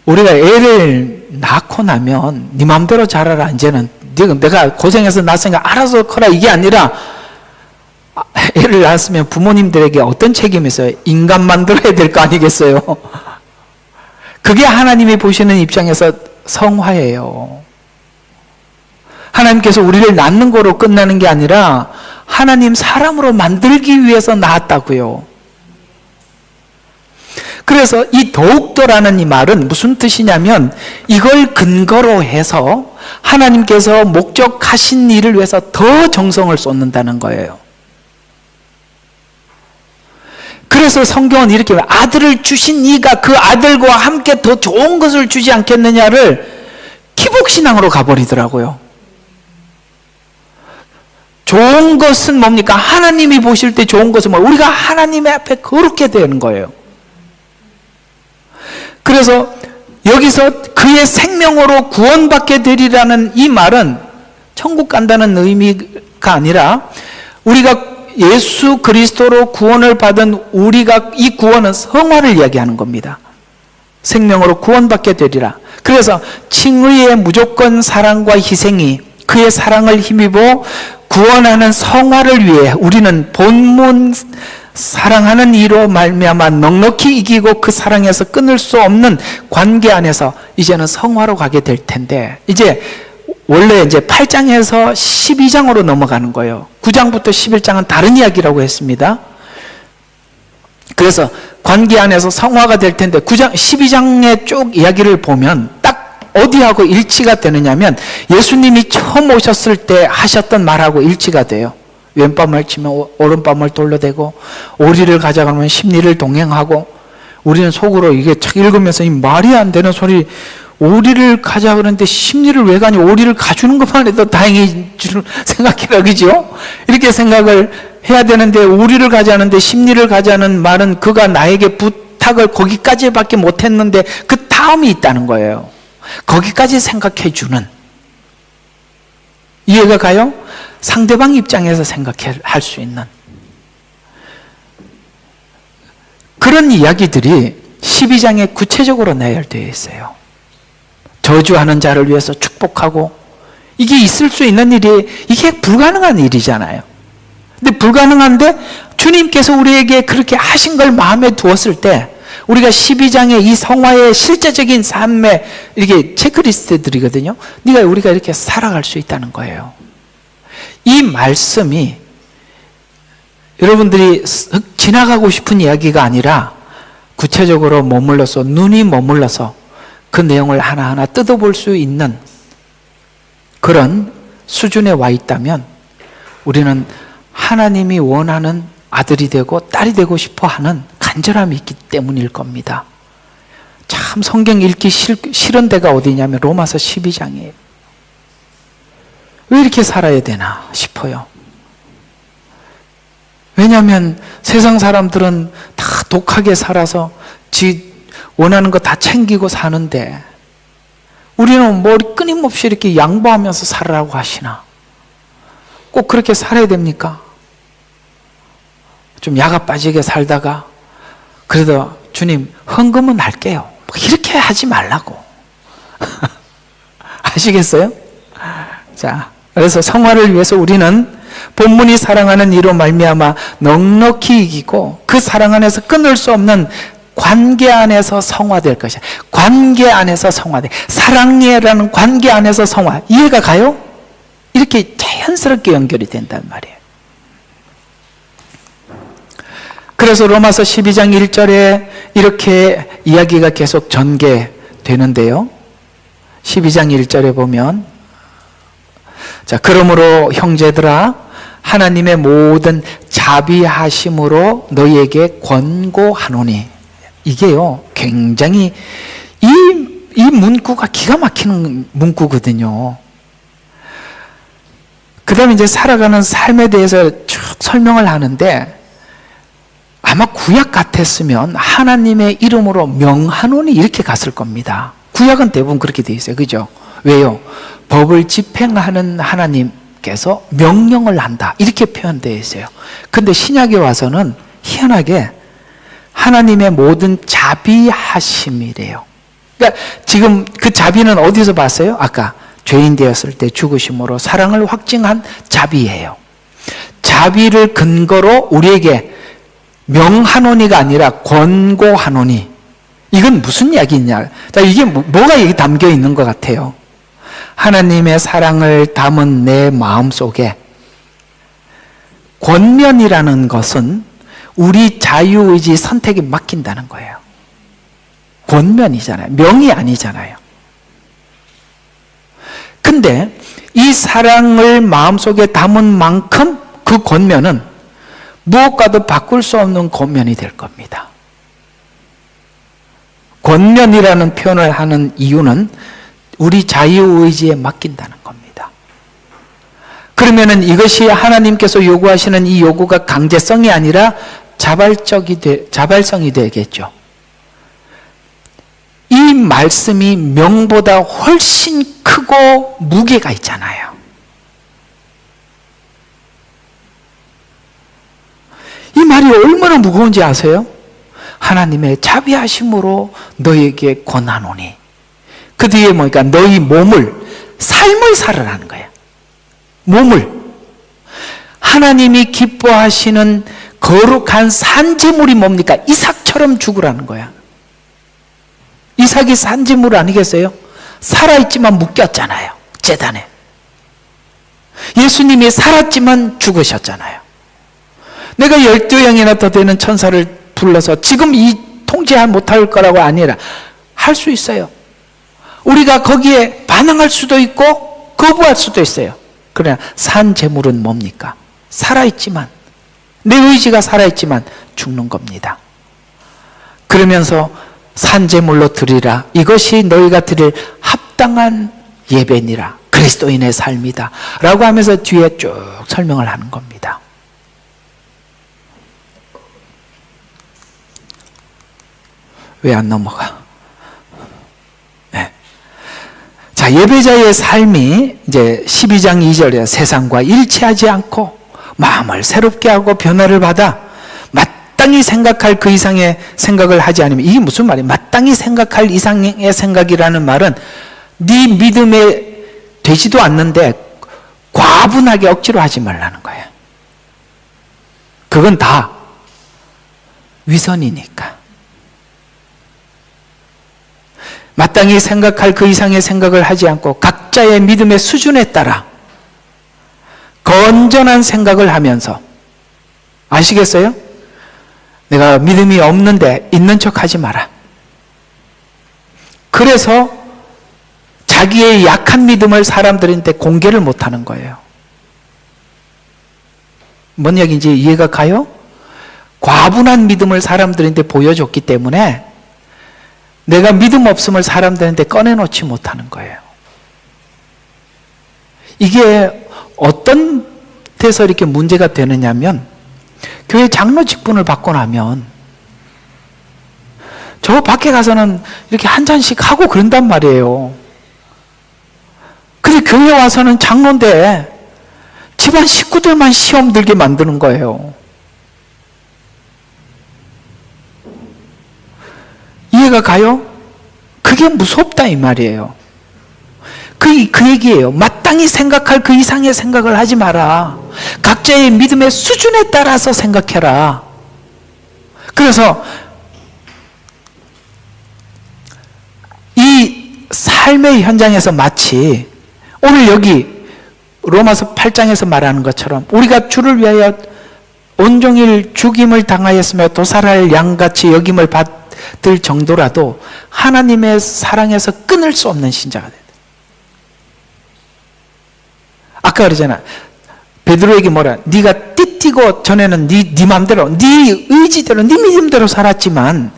우리가 애를 낳고 나면 네 마음대로 자라라, 이제는 내가 고생해서 낳았으니까 알아서 커라, 이게 아니라 애를 낳았으면 부모님들에게 어떤 책임이 있어요? 인간 만들어야 될 거 아니겠어요? 그게 하나님이 보시는 입장에서 성화예요. 하나님께서 우리를 낳는 거로 끝나는 게 아니라 하나님 사람으로 만들기 위해서 낳았다고요. 그래서 이 더욱더라는 이 말은 무슨 뜻이냐면, 이걸 근거로 해서 하나님께서 목적하신 일을 위해서 더 정성을 쏟는다는 거예요. 그래서 성경은 이렇게 아들을 주신 이가 그 아들과 함께 더 좋은 것을 주지 않겠느냐를 기복신앙으로 가버리더라고요. 좋은 것은 뭡니까? 하나님이 보실 때 좋은 것은 뭐? 우리가 하나님의 앞에 거룩게 되는 거예요. 그래서 여기서 그의 생명으로 구원받게 되리라는 이 말은 천국 간다는 의미가 아니라, 우리가 예수 그리스도로 구원을 받은 우리가, 이 구원은 성화를 이야기하는 겁니다. 생명으로 구원받게 되리라. 그래서 칭의의 무조건 사랑과 희생이 그의 사랑을 힘입어 구원하는 성화를 위해 우리는 본문 사랑하는 이로 말미암아 넉넉히 이기고 그 사랑에서 끊을 수 없는 관계 안에서 이제는 성화로 가게 될 텐데, 이제 원래 이제 8장에서 12장으로 넘어가는 거예요. 9장부터 11장은 다른 이야기라고 했습니다. 그래서 관계 안에서 성화가 될 텐데 9장, 12장의 쭉 이야기를 보면 딱 어디하고 일치가 되느냐면 예수님이 처음 오셨을 때 하셨던 말하고 일치가 돼요. 왼밤을 치면 오른밤을 돌려대고 오리를 가져가면 십리를 동행하고, 우리는 속으로 이게 책 읽으면서 이 말이 안 되는 소리, 오리를 가자 그러는데 십리를 왜 가니? 오리를 가주는 것만 해도 다행인 줄 생각해라, 그죠? 이렇게 생각을 해야 되는데, 오리를 가자는데 십리를 가자는 말은 그가 나에게 부탁을 거기까지밖에 못했는데 그 다음이 있다는 거예요. 거기까지 생각해 주는, 이해가 가요? 상대방 입장에서 생각할 수 있는 그런 이야기들이 12장에 구체적으로 나열되어 있어요. 저주하는 자를 위해서 축복하고, 이게 있을 수 있는 일이, 이게 불가능한 일이잖아요. 근데 불가능한데 주님께서 우리에게 그렇게 하신 걸 마음에 두었을 때, 우리가 12장의 이 성화의 실제적인 삶의 이게 체크리스트들이거든요. 우리가 이렇게 살아갈 수 있다는 거예요. 이 말씀이 여러분들이 지나가고 싶은 이야기가 아니라 구체적으로 머물러서, 눈이 머물러서 그 내용을 하나하나 뜯어볼 수 있는 그런 수준에 와 있다면 우리는 하나님이 원하는 아들이 되고 딸이 되고 싶어 하는 간절함이 있기 때문일 겁니다. 참 성경 읽기 싫은 데가 어디냐면 로마서 12장이에요. 왜 이렇게 살아야 되나 싶어요. 왜냐하면 세상 사람들은 다 독하게 살아서 지 원하는 거 다 챙기고 사는데, 우리는 뭐 끊임없이 이렇게 양보하면서 살으라고 하시나? 꼭 그렇게 살아야 됩니까? 좀 야가 빠지게 살다가 그래도 주님 헌금은 할게요, 이렇게 하지 말라고. 아시겠어요? 자, 그래서 성화를 위해서 우리는 본문이 사랑하는 이로 말미암아 넉넉히 이기고 그 사랑 안에서 끊을 수 없는 관계 안에서 성화될 것이야. 관계 안에서 성화돼. 사랑이라는 관계 안에서 성화. 이해가 가요? 이렇게 자연스럽게 연결이 된단 말이에요. 그래서 로마서 12장 1절에 이렇게 이야기가 계속 전개되는데요. 12장 1절에 보면, 자, 그러므로 형제들아, 하나님의 모든 자비하심으로 너희에게 권고하노니. 이게요, 굉장히 이 문구가 기가 막히는 문구거든요. 그 다음에 이제 살아가는 삶에 대해서 쭉 설명을 하는데, 아마 구약 같았으면 하나님의 이름으로 명하노니 이렇게 갔을 겁니다. 구약은 대부분 그렇게 돼 있어요. 그죠? 왜요? 법을 집행하는 하나님께서 명령을 한다, 이렇게 표현되어 있어요. 근데 신약에 와서는 희한하게 하나님의 모든 자비하심이래요. 그러니까 지금 그 자비는 어디서 봤어요? 아까 죄인 되었을 때 죽으심으로 사랑을 확증한 자비예요. 자비를 근거로 우리에게 명하노니가 아니라 권고하노니. 이건 무슨 이야기냐? 자, 이게 뭐가 여기 담겨 있는 것 같아요? 하나님의 사랑을 담은 내 마음속에, 권면이라는 것은 우리 자유의지 선택에 맡긴다는 거예요. 권면이잖아요. 명이 아니잖아요. 근데 이 사랑을 마음속에 담은 만큼 그 권면은 무엇과도 바꿀 수 없는 권면이 될 겁니다. 권면이라는 표현을 하는 이유는 우리 자유의지에 맡긴다는 겁니다. 그러면은 이것이 하나님께서 요구하시는 이 요구가 강제성이 아니라 자발성이 되겠죠. 이 말씀이 명보다 훨씬 크고 무게가 있잖아요. 말이 얼마나 무거운지 아세요? 하나님의 자비하심으로 너희에게 권하노니. 그 뒤에 뭐니까 너희 몸을, 삶을 살으라는 거야. 몸을. 하나님이 기뻐하시는 거룩한 산제물이 뭡니까? 이삭처럼 죽으라는 거야. 이삭이 산제물 아니겠어요? 살아있지만 묶였잖아요, 제단에. 예수님이 살았지만 죽으셨잖아요. 내가 12형이나 더 되는 천사를 불러서 지금 이 통제 못할 거라고 아니라 할 수 있어요. 우리가 거기에 반응할 수도 있고 거부할 수도 있어요. 그러나 산제물은 뭡니까? 살아있지만, 내 의지가 살아있지만 죽는 겁니다. 그러면서 산제물로 드리라. 이것이 너희가 드릴 합당한 예배니라. 그리스도인의 삶이다. 라고 하면서 뒤에 쭉 설명을 하는 겁니다. 왜 안 넘어가? 네. 자, 예배자의 삶이 이제 12장 2절에 세상과 일치하지 않고 마음을 새롭게 하고 변화를 받아 마땅히 생각할 그 이상의 생각을 하지 않으면, 이게 무슨 말이에요? 마땅히 생각할 이상의 생각이라는 말은 네 믿음에 되지도 않는데 과분하게 억지로 하지 말라는 거예요. 그건 다 위선이니까. 마땅히 생각할 그 이상의 생각을 하지 않고 각자의 믿음의 수준에 따라 건전한 생각을 하면서, 아시겠어요? 내가 믿음이 없는데 있는 척 하지 마라. 그래서 자기의 약한 믿음을 사람들한테 공개를 못하는 거예요. 뭔 얘기인지 이해가 가요? 과분한 믿음을 사람들한테 보여줬기 때문에 내가 믿음 없음을 사람들한테 꺼내놓지 못하는 거예요. 이게 어떤 데서 이렇게 문제가 되느냐면, 교회 장로 직분을 받고 나면 저 밖에 가서는 이렇게 한 잔씩 하고 그런단 말이에요. 근데 교회 와서는 장로인데 집안 식구들만 시험 들게 만드는 거예요. 이해가 가요? 그게 무섭다 이 말이에요. 그 얘기예요. 마땅히 생각할 그 이상의 생각을 하지 마라. 각자의 믿음의 수준에 따라서 생각해라. 그래서 이 삶의 현장에서 마치 오늘 여기 로마서 8장에서 말하는 것처럼 우리가 주를 위하여 온종일 죽임을 당하였으며 도살할 양같이 여김을 받을 정도라도 하나님의 사랑에서 끊을 수 없는 신자가 된다. 아까 그러잖아. 베드로에게 뭐라? 네가 띠띠고 전에는 네 마음대로, 네 의지대로, 네 믿음대로 살았지만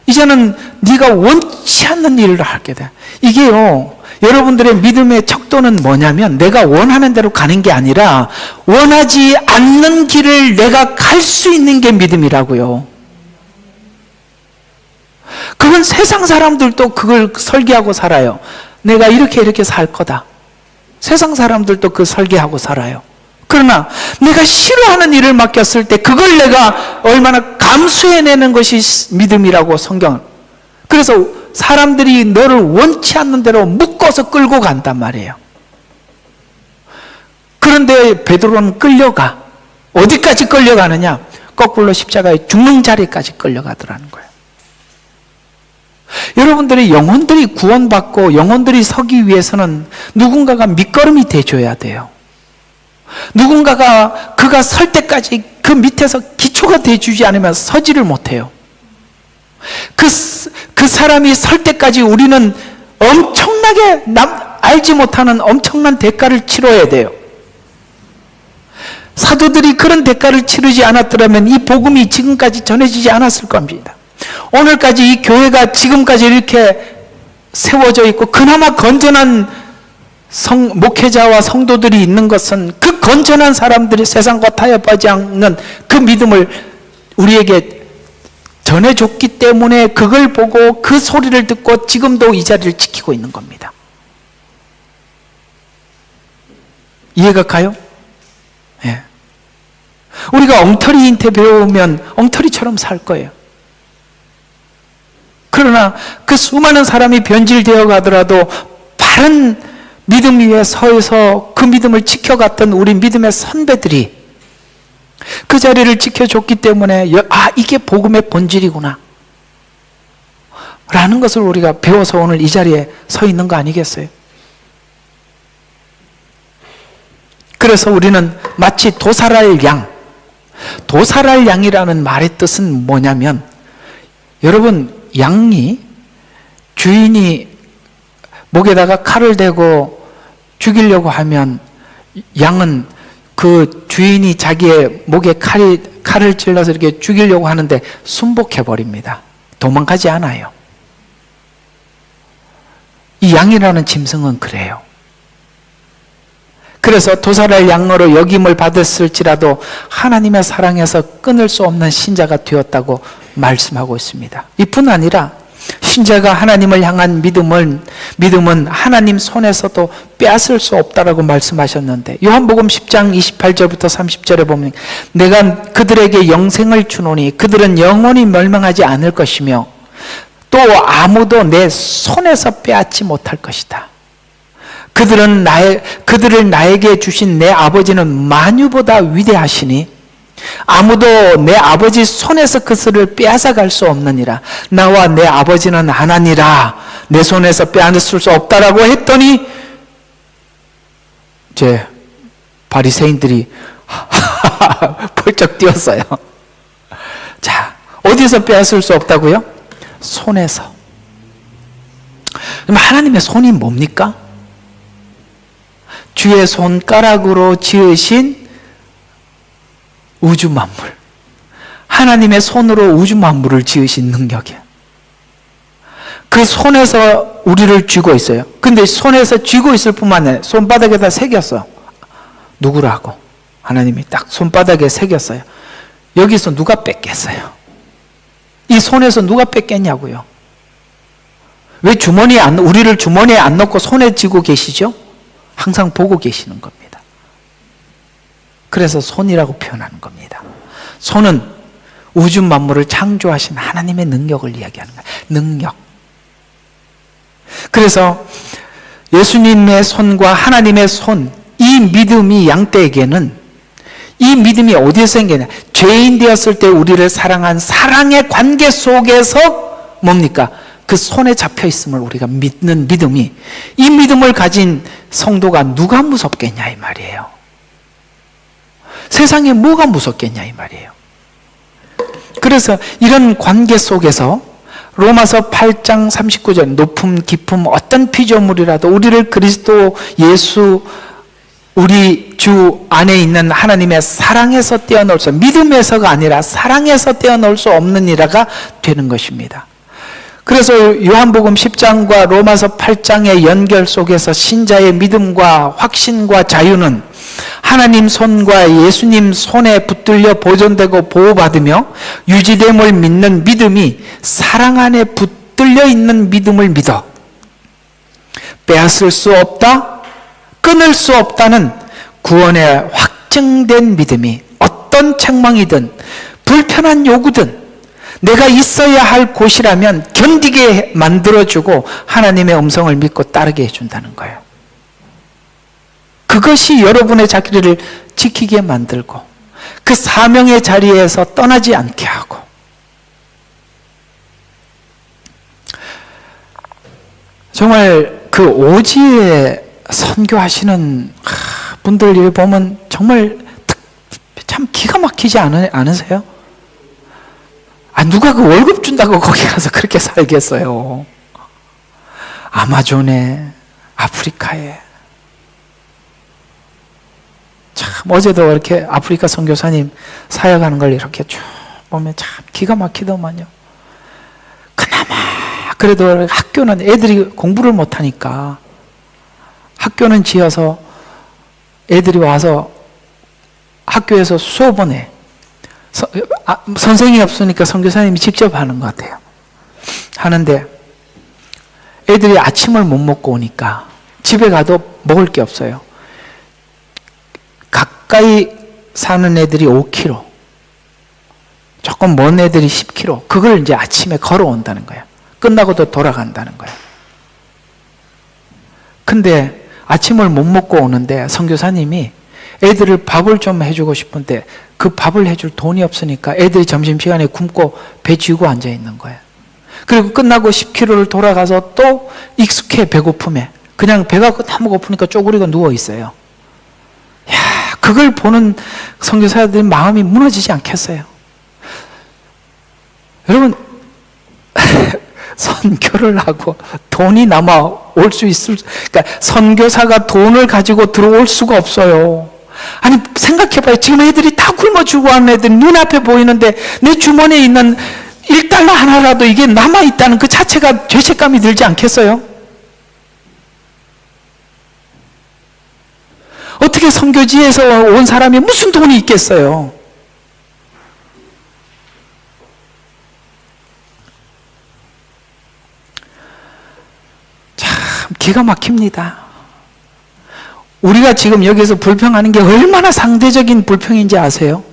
이제는 네가 원치 않는 일을 하게 돼. 이게요, 여러분들의 믿음의 척도는 뭐냐면 내가 원하는 대로 가는 게 아니라 원하지 않는 길을 내가 갈 수 있는 게 믿음이라고요. 그건 세상 사람들도 그걸 설계하고 살아요. 내가 이렇게 살 거다. 세상 사람들도 그 설계하고 살아요. 그러나 내가 싫어하는 일을 맡겼을 때 그걸 내가 얼마나 감수해내는 것이 믿음이라고 성경은. 그래서 사람들이 너를 원치 않는 대로 묶어서 끌고 간단 말이에요. 그런데 베드로는 끌려가. 어디까지 끌려가느냐? 거꾸로 십자가에 죽는 자리까지 끌려가더라는 거예요. 여러분들의 영혼들이 구원받고 영혼들이 서기 위해서는 누군가가 밑거름이 돼줘야 돼요. 누군가가 그가 설 때까지 그 밑에서 기초가 돼주지 않으면 서지를 못해요. 그 사람이 설 때까지 우리는 엄청나게 알지 못하는 엄청난 대가를 치러야 돼요. 사도들이 그런 대가를 치르지 않았더라면 이 복음이 지금까지 전해지지 않았을 겁니다. 오늘까지 이 교회가 지금까지 이렇게 세워져 있고 그나마 건전한 목회자와 성도들이 있는 것은 그 건전한 사람들이 세상과 타협하지 않는 그 믿음을 우리에게 전해줬기 때문에 그걸 보고 그 소리를 듣고 지금도 이 자리를 지키고 있는 겁니다. 이해가 가요? 예. 우리가 엉터리한테 배우면 엉터리처럼 살 거예요. 그러나 그 수많은 사람이 변질되어 가더라도 바른 믿음 위에 서서 그 믿음을 지켜갔던 우리 믿음의 선배들이 그 자리를 지켜줬기 때문에 이게 복음의 본질이구나 라는 것을 우리가 배워서 오늘 이 자리에 서 있는 거 아니겠어요? 그래서 우리는 마치 도살할 양, 도살할 양이라는 말의 뜻은 뭐냐면, 여러분, 양이 주인이 목에다가 칼을 대고 죽이려고 하면 양은 그 주인이 자기의 목에 칼을 찔러서 이렇게 죽이려고 하는데 순복해버립니다. 도망가지 않아요. 이 양이라는 짐승은 그래요. 그래서 도살할 양으로 여김을 받았을지라도 하나님의 사랑에서 끊을 수 없는 신자가 되었다고 말씀하고 있습니다. 이뿐 아니라 신자가 하나님을 향한 믿음은 하나님 손에서도 빼앗을 수 없다라고 말씀하셨는데, 요한복음 10장 28절부터 30절에 보면 내가 그들에게 영생을 주노니 그들은 영원히 멸망하지 않을 것이며 또 아무도 내 손에서 빼앗지 못할 것이다. 그들을 나에게 주신 내 아버지는 만유보다 위대하시니 아무도 내 아버지 손에서 그것을 빼앗아갈 수 없느니라. 나와 내 아버지는 하나니라. 내 손에서 빼앗을 수 없다라고 했더니 이제 바리새인들이 펄쩍 뛰었어요. 자, 어디서 빼앗을 수 없다고요? 손에서. 그럼 하나님의 손이 뭡니까? 주의 손가락으로 지으신 우주 만물. 하나님의 손으로 우주 만물을 지으신 능력이야. 그 손에서 우리를 쥐고 있어요. 근데 손에서 쥐고 있을 뿐만 아니라 손바닥에다 새겼어. 누구라고? 하나님이 딱 손바닥에 새겼어요. 여기서 누가 뺏겠어요? 이 손에서 누가 뺏겠냐고요? 왜 우리를 주머니에 안 넣고 손에 쥐고 계시죠? 항상 보고 계시는 겁니다. 그래서 손이라고 표현하는 겁니다. 손은 우주 만물을 창조하신 하나님의 능력을 이야기하는 거예요. 능력. 그래서 예수님의 손과 하나님의 손, 이 믿음이 양떼에게는, 이 믿음이 어디에서 생기냐? 죄인 되었을 때 우리를 사랑한 사랑의 관계 속에서 뭡니까? 그 손에 잡혀 있음을 우리가 믿는 믿음이, 이 믿음을 가진 성도가 누가 무섭겠냐 이 말이에요. 세상에 뭐가 무섭겠냐 이 말이에요. 그래서 이런 관계 속에서 로마서 8장 39절, 높음 깊음 어떤 피조물이라도 우리를 그리스도 예수 우리 주 안에 있는 하나님의 사랑에서 떼어놓을 수, 믿음에서가 아니라 사랑에서 떼어놓을 수 없는 이라가 되는 것입니다. 그래서 요한복음 10장과 로마서 8장의 연결 속에서 신자의 믿음과 확신과 자유는 하나님 손과 예수님 손에 붙들려 보존되고 보호받으며 유지됨을 믿는 믿음이 사랑 안에 붙들려 있는 믿음을 믿어 빼앗을 수 없다, 끊을 수 없다는 구원의 확증된 믿음이 어떤 책망이든 불편한 요구든 내가 있어야 할 곳이라면 견디게 만들어주고 하나님의 음성을 믿고 따르게 해준다는 거예요. 그것이 여러분의 자리를 지키게 만들고 그 사명의 자리에서 떠나지 않게 하고, 정말 그 오지에 선교하시는 분들 보면 정말 참 기가 막히지 않으세요? 누가 그 월급 준다고 거기 가서 그렇게 살겠어요? 아마존에, 아프리카에. 참 어제도 이렇게 아프리카 선교사님 사역하는 걸 이렇게 쭉 보면 참 기가 막히더만요. 그나마 그래도 학교는 애들이 공부를 못하니까 학교는 지어서 애들이 와서 학교에서 수업은 해. 선생님이 없으니까 선교사님이 직접 하는 것 같아요. 하는데 애들이 아침을 못 먹고 오니까 집에 가도 먹을 게 없어요. 가까이 사는 애들이 5km, 조금 먼 애들이 10km, 그걸 이제 아침에 걸어온다는 거예요. 끝나고도 돌아간다는 거예요. 근데 아침을 못 먹고 오는데 선교사님이 애들을 밥을 좀 해주고 싶은데 그 밥을 해줄 돈이 없으니까 애들이 점심시간에 굶고 배 쥐고 앉아 있는 거예요. 그리고 끝나고 10km를 돌아가서 또 익숙해, 배고픔에. 그냥 배가 너무 고프니까 쪼그리고 누워 있어요. 야, 그걸 보는 선교사들의 마음이 무너지지 않겠어요? 여러분, 선교를 하고 돈이 남아 올 수 있을, 그러니까 선교사가 돈을 가지고 들어올 수가 없어요. 아니, 생각해봐요. 지금 애들이 다 굶어 죽어가는 애들 눈앞에 보이는데 내 주머니에 있는 1달러 하나라도 이게 남아있다는 그 자체가 죄책감이 들지 않겠어요? 어떻게 선교지에서 온 사람이 무슨 돈이 있겠어요? 참 기가 막힙니다. 우리가 지금 여기서 불평하는 게 얼마나 상대적인 불평인지 아세요?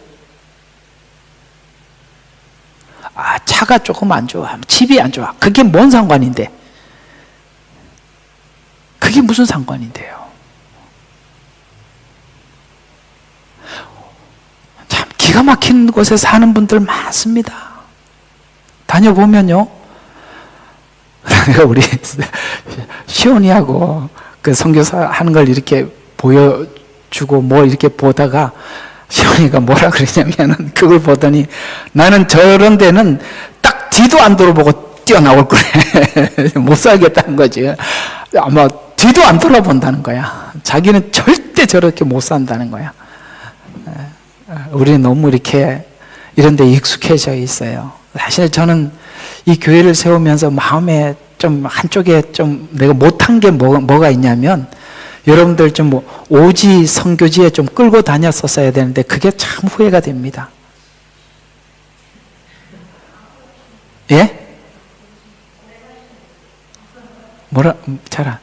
아, 차가 조금 안 좋아, 집이 안 좋아. 그게 뭔 상관인데? 그게 무슨 상관인데요? 참 기가 막힌 곳에 사는 분들 많습니다. 다녀보면요, 우리 시온이하고 그 선교사 하는 걸 이렇게 보여주고 뭐 이렇게 보다가 시온이가 뭐라 그러냐면은 그걸 보더니 나는 저런 데는 딱 뒤도 안 돌아보고 뛰어나올 거래. 못 살겠다는 거지. 아마 뒤도 안 돌아본다는 거야. 자기는 절대 저렇게 못 산다는 거야. 우리는 너무 이렇게 이런 데 익숙해져 있어요. 사실 저는 이 교회를 세우면서 마음에 좀 한쪽에 좀 내가 못한 게 뭐가 있냐면 여러분들 좀 오지 선교지에 좀 끌고 다녔었어야 되는데 그게 참 후회가 됩니다. 예? 뭐라, 잘안.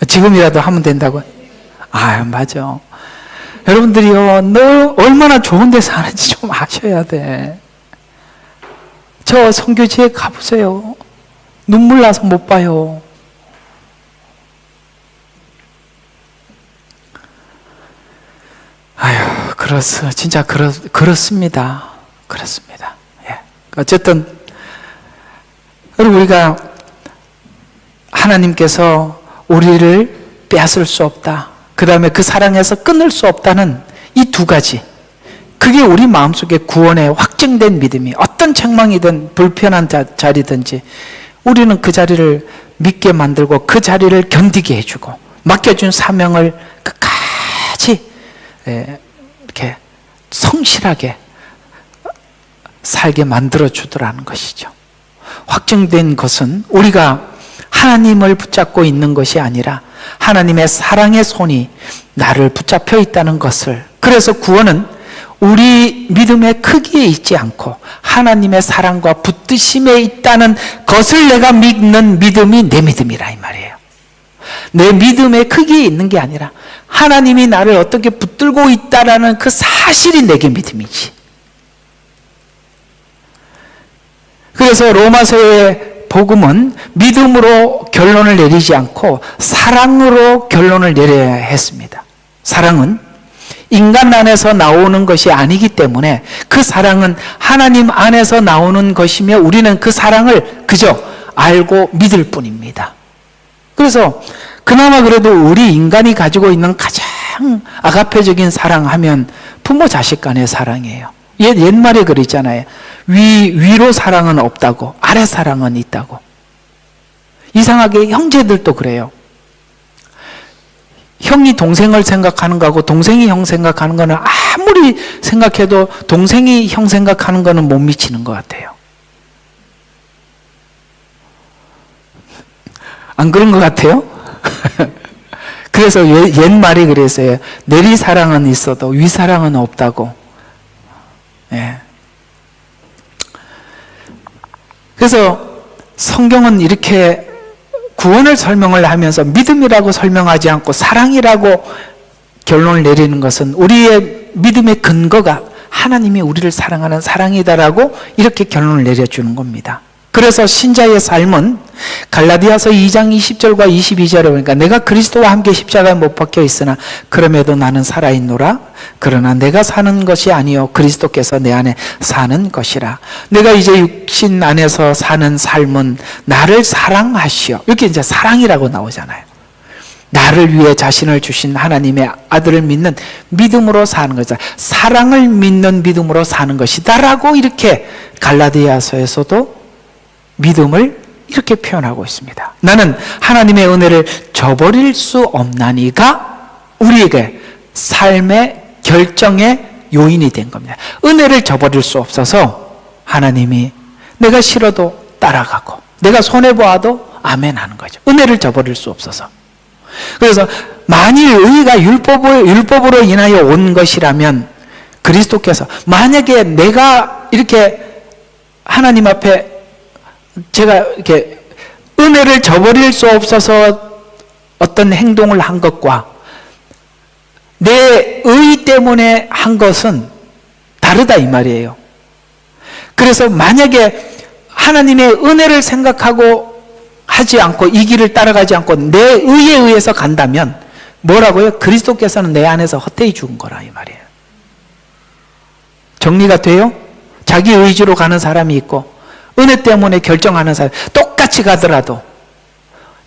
지금이라도 하면 된다고? 아, 맞아. 여러분들이요, 너 얼마나 좋은 데 사는지 좀 아셔야 돼. 저 선교지에 가보세요. 눈물 나서 못 봐요. 아휴, 진짜 그렇습니다. 그렇습니다. 예. 어쨌든, 우리가 하나님께서 우리를 빼앗을 수 없다. 그 다음에 그 사랑에서 끊을 수 없다는 이 두 가지. 그게 우리 마음속에 구원의 확증된 믿음이 어떤 책망이든 불편한 자리든지 우리는 그 자리를 믿게 만들고 그 자리를 견디게 해주고 맡겨준 사명을 끝까지 이렇게 성실하게 살게 만들어 주더라는 것이죠. 확증된 것은 우리가 하나님을 붙잡고 있는 것이 아니라 하나님의 사랑의 손이 나를 붙잡혀 있다는 것을, 그래서 구원은 우리 믿음의 크기에 있지 않고 하나님의 사랑과 붙드심에 있다는 것을 내가 믿는 믿음이 내 믿음이라 이 말이에요. 내 믿음의 크기에 있는 게 아니라 하나님이 나를 어떻게 붙들고 있다라는 그 사실이 내게 믿음이지. 그래서 로마서의 복음은 믿음으로 결론을 내리지 않고 사랑으로 결론을 내려야 했습니다. 사랑은 인간 안에서 나오는 것이 아니기 때문에 그 사랑은 하나님 안에서 나오는 것이며 우리는 그 사랑을 그저 알고 믿을 뿐입니다. 그래서 그나마 그래도 우리 인간이 가지고 있는 가장 아가페적인 사랑하면 부모 자식 간의 사랑이에요. 옛말에 그랬잖아요. 위로 사랑은 없다고, 아래 사랑은 있다고. 이상하게 형제들도 그래요. 형이 동생을 생각하는 거하고 동생이 형 생각하는 거는 아무리 생각해도 동생이 형 생각하는 거는 못 미치는 것 같아요. 안 그런 것 같아요? 그래서 옛말이 그랬어요. 내리 사랑은 있어도 위 사랑은 없다고. 예. 그래서 성경은 이렇게 구원을 설명을 하면서 믿음이라고 설명하지 않고 사랑이라고 결론을 내리는 것은 우리의 믿음의 근거가 하나님이 우리를 사랑하는 사랑이다라고 이렇게 결론을 내려주는 겁니다. 그래서 신자의 삶은 갈라디아서 2장 20절과 22절에 보니까 내가 그리스도와 함께 십자가에 못 박혀 있으나 그럼에도 나는 살아있노라. 그러나 내가 사는 것이 아니요 그리스도께서 내 안에 사는 것이라. 내가 이제 육신 안에서 사는 삶은 나를 사랑하시오. 이렇게 이제 사랑이라고 나오잖아요. 나를 위해 자신을 주신 하나님의 아들을 믿는 믿음으로 사는 것이다. 사랑을 믿는 믿음으로 사는 것이다라고 이렇게 갈라디아서에서도 믿음을 이렇게 표현하고 있습니다. 나는 하나님의 은혜를 저버릴 수 없나니가 우리에게 삶의 결정의 요인이 된 겁니다. 은혜를 저버릴 수 없어서 하나님이 내가 싫어도 따라가고 내가 손해보아도 아멘 하는 거죠. 은혜를 저버릴 수 없어서. 그래서 만일 의가 율법으로 인하여 온 것이라면 그리스도께서 만약에 내가 이렇게 하나님 앞에 제가 이렇게 은혜를 저버릴 수 없어서 어떤 행동을 한 것과 내 의 때문에 한 것은 다르다 이 말이에요. 그래서 만약에 하나님의 은혜를 생각하고 하지 않고 이 길을 따라가지 않고 내 의에 의해서 간다면 뭐라고요? 그리스도께서는 내 안에서 헛되이 죽은 거라 이 말이에요. 정리가 돼요? 자기 의지로 가는 사람이 있고 은혜 때문에 결정하는 사람 똑같이 가더라도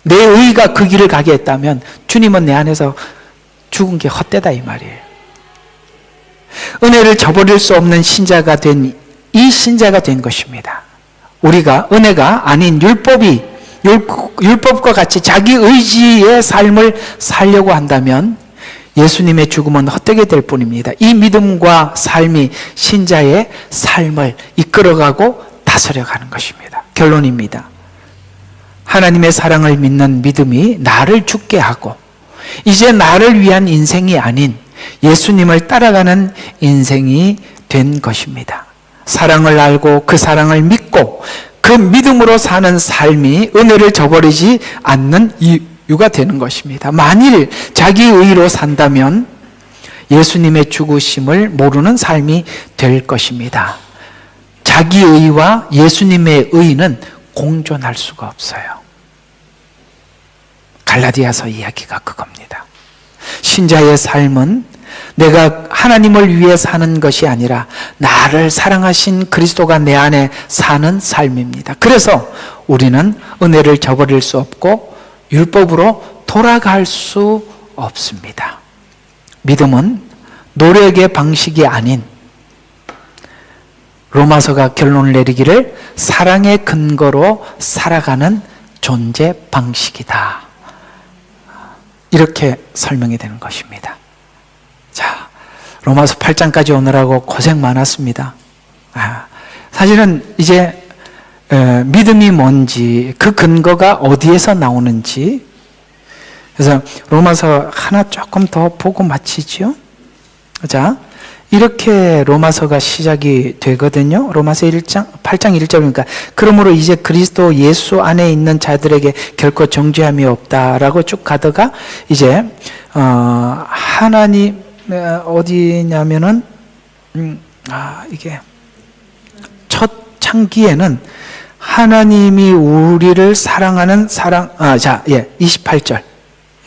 내 의가 그 길을 가게 했다면 주님은 내 안에서 죽은 게 헛되다 이 말이에요. 은혜를 저버릴 수 없는 신자가 된 이 신자가 된 것입니다. 우리가 은혜가 아닌 율법과 같이 자기 의지의 삶을 살려고 한다면 예수님의 죽음은 헛되게 될 뿐입니다. 이 믿음과 삶이 신자의 삶을 이끌어가고 다스려가는 것입니다. 결론입니다. 하나님의 사랑을 믿는 믿음이 나를 죽게 하고 이제 나를 위한 인생이 아닌 예수님을 따라가는 인생이 된 것입니다. 사랑을 알고 그 사랑을 믿고 그 믿음으로 사는 삶이 은혜를 저버리지 않는 이유가 되는 것입니다. 만일 자기 의로 산다면 예수님의 죽으심을 모르는 삶이 될 것입니다. 자기 의와 예수님의 의는 공존할 수가 없어요. 갈라디아서 이야기가 그겁니다. 신자의 삶은 내가 하나님을 위해 사는 것이 아니라 나를 사랑하신 그리스도가 내 안에 사는 삶입니다. 그래서 우리는 은혜를 저버릴 수 없고 율법으로 돌아갈 수 없습니다. 믿음은 노력의 방식이 아닌 로마서가 결론을 내리기를 사랑의 근거로 살아가는 존재 방식이다. 이렇게 설명이 되는 것입니다. 자, 로마서 8장까지 오느라고 고생 많았습니다. 사실은 이제 믿음이 뭔지 그 근거가 어디에서 나오는지 그래서 로마서 하나 조금 더 보고 마치죠. 자, 이렇게 로마서가 시작이 되거든요. 로마서 8장 1절이니까 그러므로 이제 그리스도 예수 안에 있는 자들에게 결코 정죄함이 없다라고 쭉 가다가 이제 하나님 어디냐면은 이게 첫 창기에는 하나님이 우리를 사랑하는 28절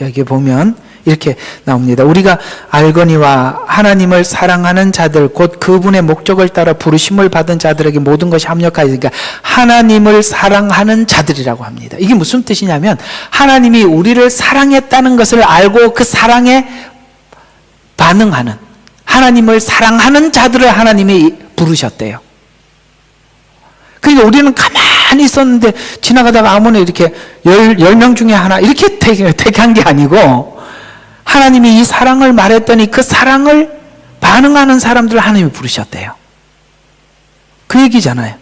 여기 보면 이렇게 나옵니다. 우리가 알거니와 하나님을 사랑하는 자들 곧 그분의 목적을 따라 부르심을 받은 자들에게 모든 것이 합력하니까 하나님을 사랑하는 자들이라고 합니다. 이게 무슨 뜻이냐면 하나님이 우리를 사랑했다는 것을 알고 그 사랑에 반응하는 하나님을 사랑하는 자들을 하나님이 부르셨대요. 그러니까 우리는 가만히 있었는데 지나가다가 아무나 이렇게 10명 중에 하나 이렇게 택한 게 아니고 하나님이 이 사랑을 말했더니 그 사랑을 반응하는 사람들을 하나님이 부르셨대요. 그 얘기잖아요.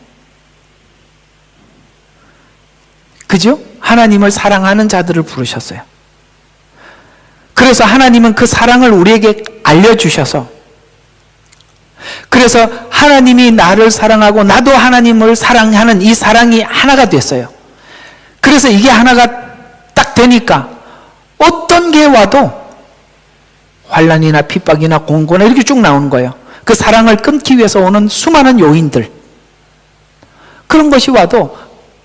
그죠? 하나님을 사랑하는 자들을 부르셨어요. 그래서 하나님은 그 사랑을 우리에게 알려주셔서 그래서 하나님이 나를 사랑하고 나도 하나님을 사랑하는 이 사랑이 하나가 됐어요. 그래서 이게 하나가 딱 되니까 어떤 게 와도 환난이나 핍박이나 공고나 이렇게 쭉 나오는 거예요. 그 사랑을 끊기 위해서 오는 수많은 요인들, 그런 것이 와도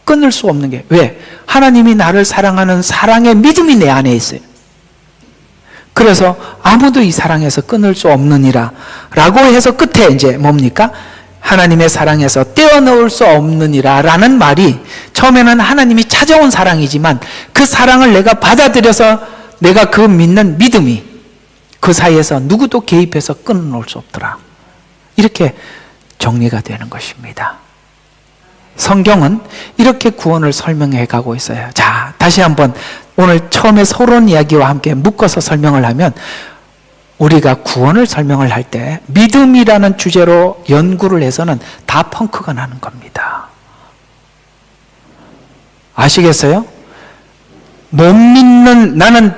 끊을 수 없는 게, 왜? 하나님이 나를 사랑하는 사랑의 믿음이 내 안에 있어요. 그래서 아무도 이 사랑에서 끊을 수 없느니라 라고 해서 끝에 이제 뭡니까? 하나님의 사랑에서 떼어놓을 수 없느니라 라는 말이, 처음에는 하나님이 찾아온 사랑이지만 그 사랑을 내가 받아들여서 내가 그 믿는 믿음이 그 사이에서 누구도 개입해서 끊어놓을 수 없더라, 이렇게 정리가 되는 것입니다. 성경은 이렇게 구원을 설명해 가고 있어요. 자, 다시 한번 오늘 처음에 서론 이야기와 함께 묶어서 설명을 하면, 우리가 구원을 설명을 할 때 믿음이라는 주제로 연구를 해서는 다 펑크가 나는 겁니다. 아시겠어요? 못 믿는, 나는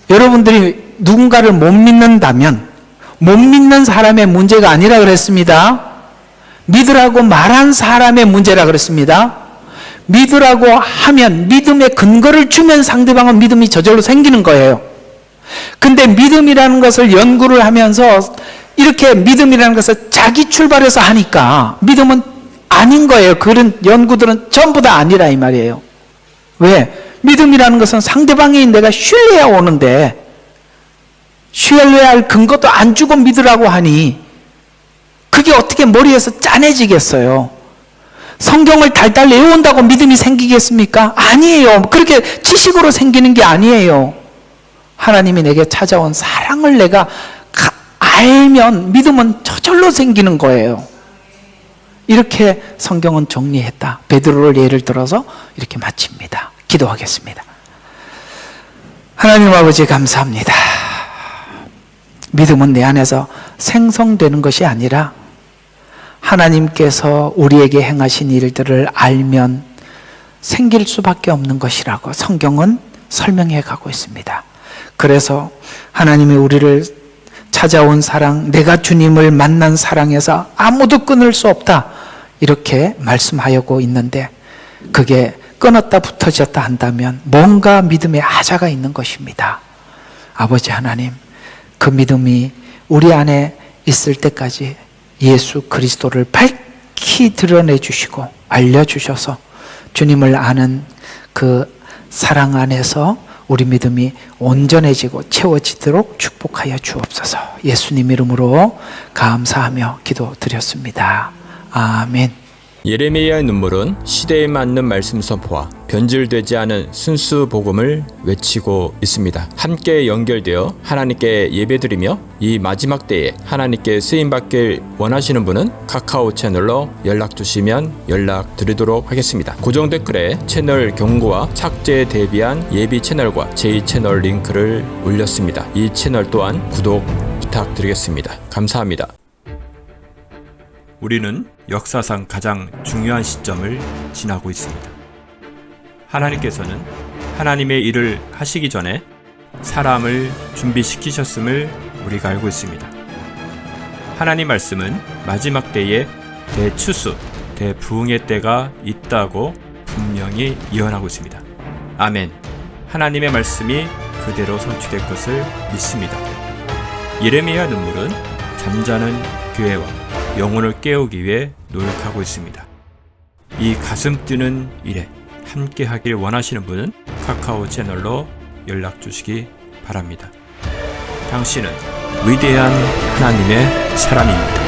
여러분들이 누군가를 못 믿는다면 못 믿는 사람의 문제가 아니라 그랬습니다. 믿으라고 말한 사람의 문제라 그랬습니다. 믿으라고 하면, 믿음의 근거를 주면 상대방은 믿음이 저절로 생기는 거예요. 근데 믿음이라는 것을 연구를 하면서 이렇게 믿음이라는 것을 자기 출발해서 하니까 믿음은 아닌 거예요. 그런 연구들은 전부 다 아니라 이 말이에요. 왜? 믿음이라는 것은 상대방이 내가 신뢰해 오는데 신뢰할 근거도 안 주고 믿으라고 하니 그게 어떻게 머리에서 짠해지겠어요? 성경을 달달 외운다고 믿음이 생기겠습니까? 아니에요. 그렇게 지식으로 생기는 게 아니에요. 하나님이 내게 찾아온 사랑을 내가 알면 믿음은 저절로 생기는 거예요. 이렇게 성경은 정리했다. 베드로를 예를 들어서 이렇게 마칩니다. 기도하겠습니다. 하나님 아버지, 감사합니다. 믿음은 내 안에서 생성되는 것이 아니라 하나님께서 우리에게 행하신 일들을 알면 생길 수밖에 없는 것이라고 성경은 설명해 가고 있습니다. 그래서 하나님이 우리를 찾아온 사랑, 내가 주님을 만난 사랑에서 아무도 끊을 수 없다, 이렇게 말씀하고 있는데, 그게 끊었다 붙어졌다 한다면 뭔가 믿음에 하자가 있는 것입니다. 아버지 하나님, 그 믿음이 우리 안에 있을 때까지 예수 그리스도를 밝히 드러내 주시고 알려주셔서 주님을 아는 그 사랑 안에서 우리 믿음이 온전해지고 채워지도록 축복하여 주옵소서. 예수님 이름으로 감사하며 기도드렸습니다. 아멘. 예레미야의 눈물은 시대에 맞는 말씀 선포와 변질되지 않은 순수 복음을 외치고 있습니다. 함께 연결되어 하나님께 예배드리며 이 마지막 때에 하나님께 쓰임받길 원하시는 분은 카카오 채널로 연락 주시면 연락드리도록 하겠습니다. 고정 댓글에 채널 경고와 삭제에 대비한 예비 채널과 제2채널 링크를 올렸습니다. 이 채널 또한 구독 부탁드리겠습니다. 감사합니다. 우리는 역사상 가장 중요한 시점을 지나고 있습니다. 하나님께서는 하나님의 일을 하시기 전에 사람을 준비시키셨음을 우리가 알고 있습니다. 하나님 말씀은 마지막 때에 대추수, 대부흥의 때가 있다고 분명히 예언하고 있습니다. 아멘. 하나님의 말씀이 그대로 성취될 것을 믿습니다. 예레미야 눈물은 잠자는 교회와 영혼을 깨우기 위해 노력하고 있습니다. 이 가슴 뛰는 일에 함께 하길 원하시는 분은 카카오 채널로 연락 주시기 바랍니다. 당신은 위대한 하나님의 사람입니다.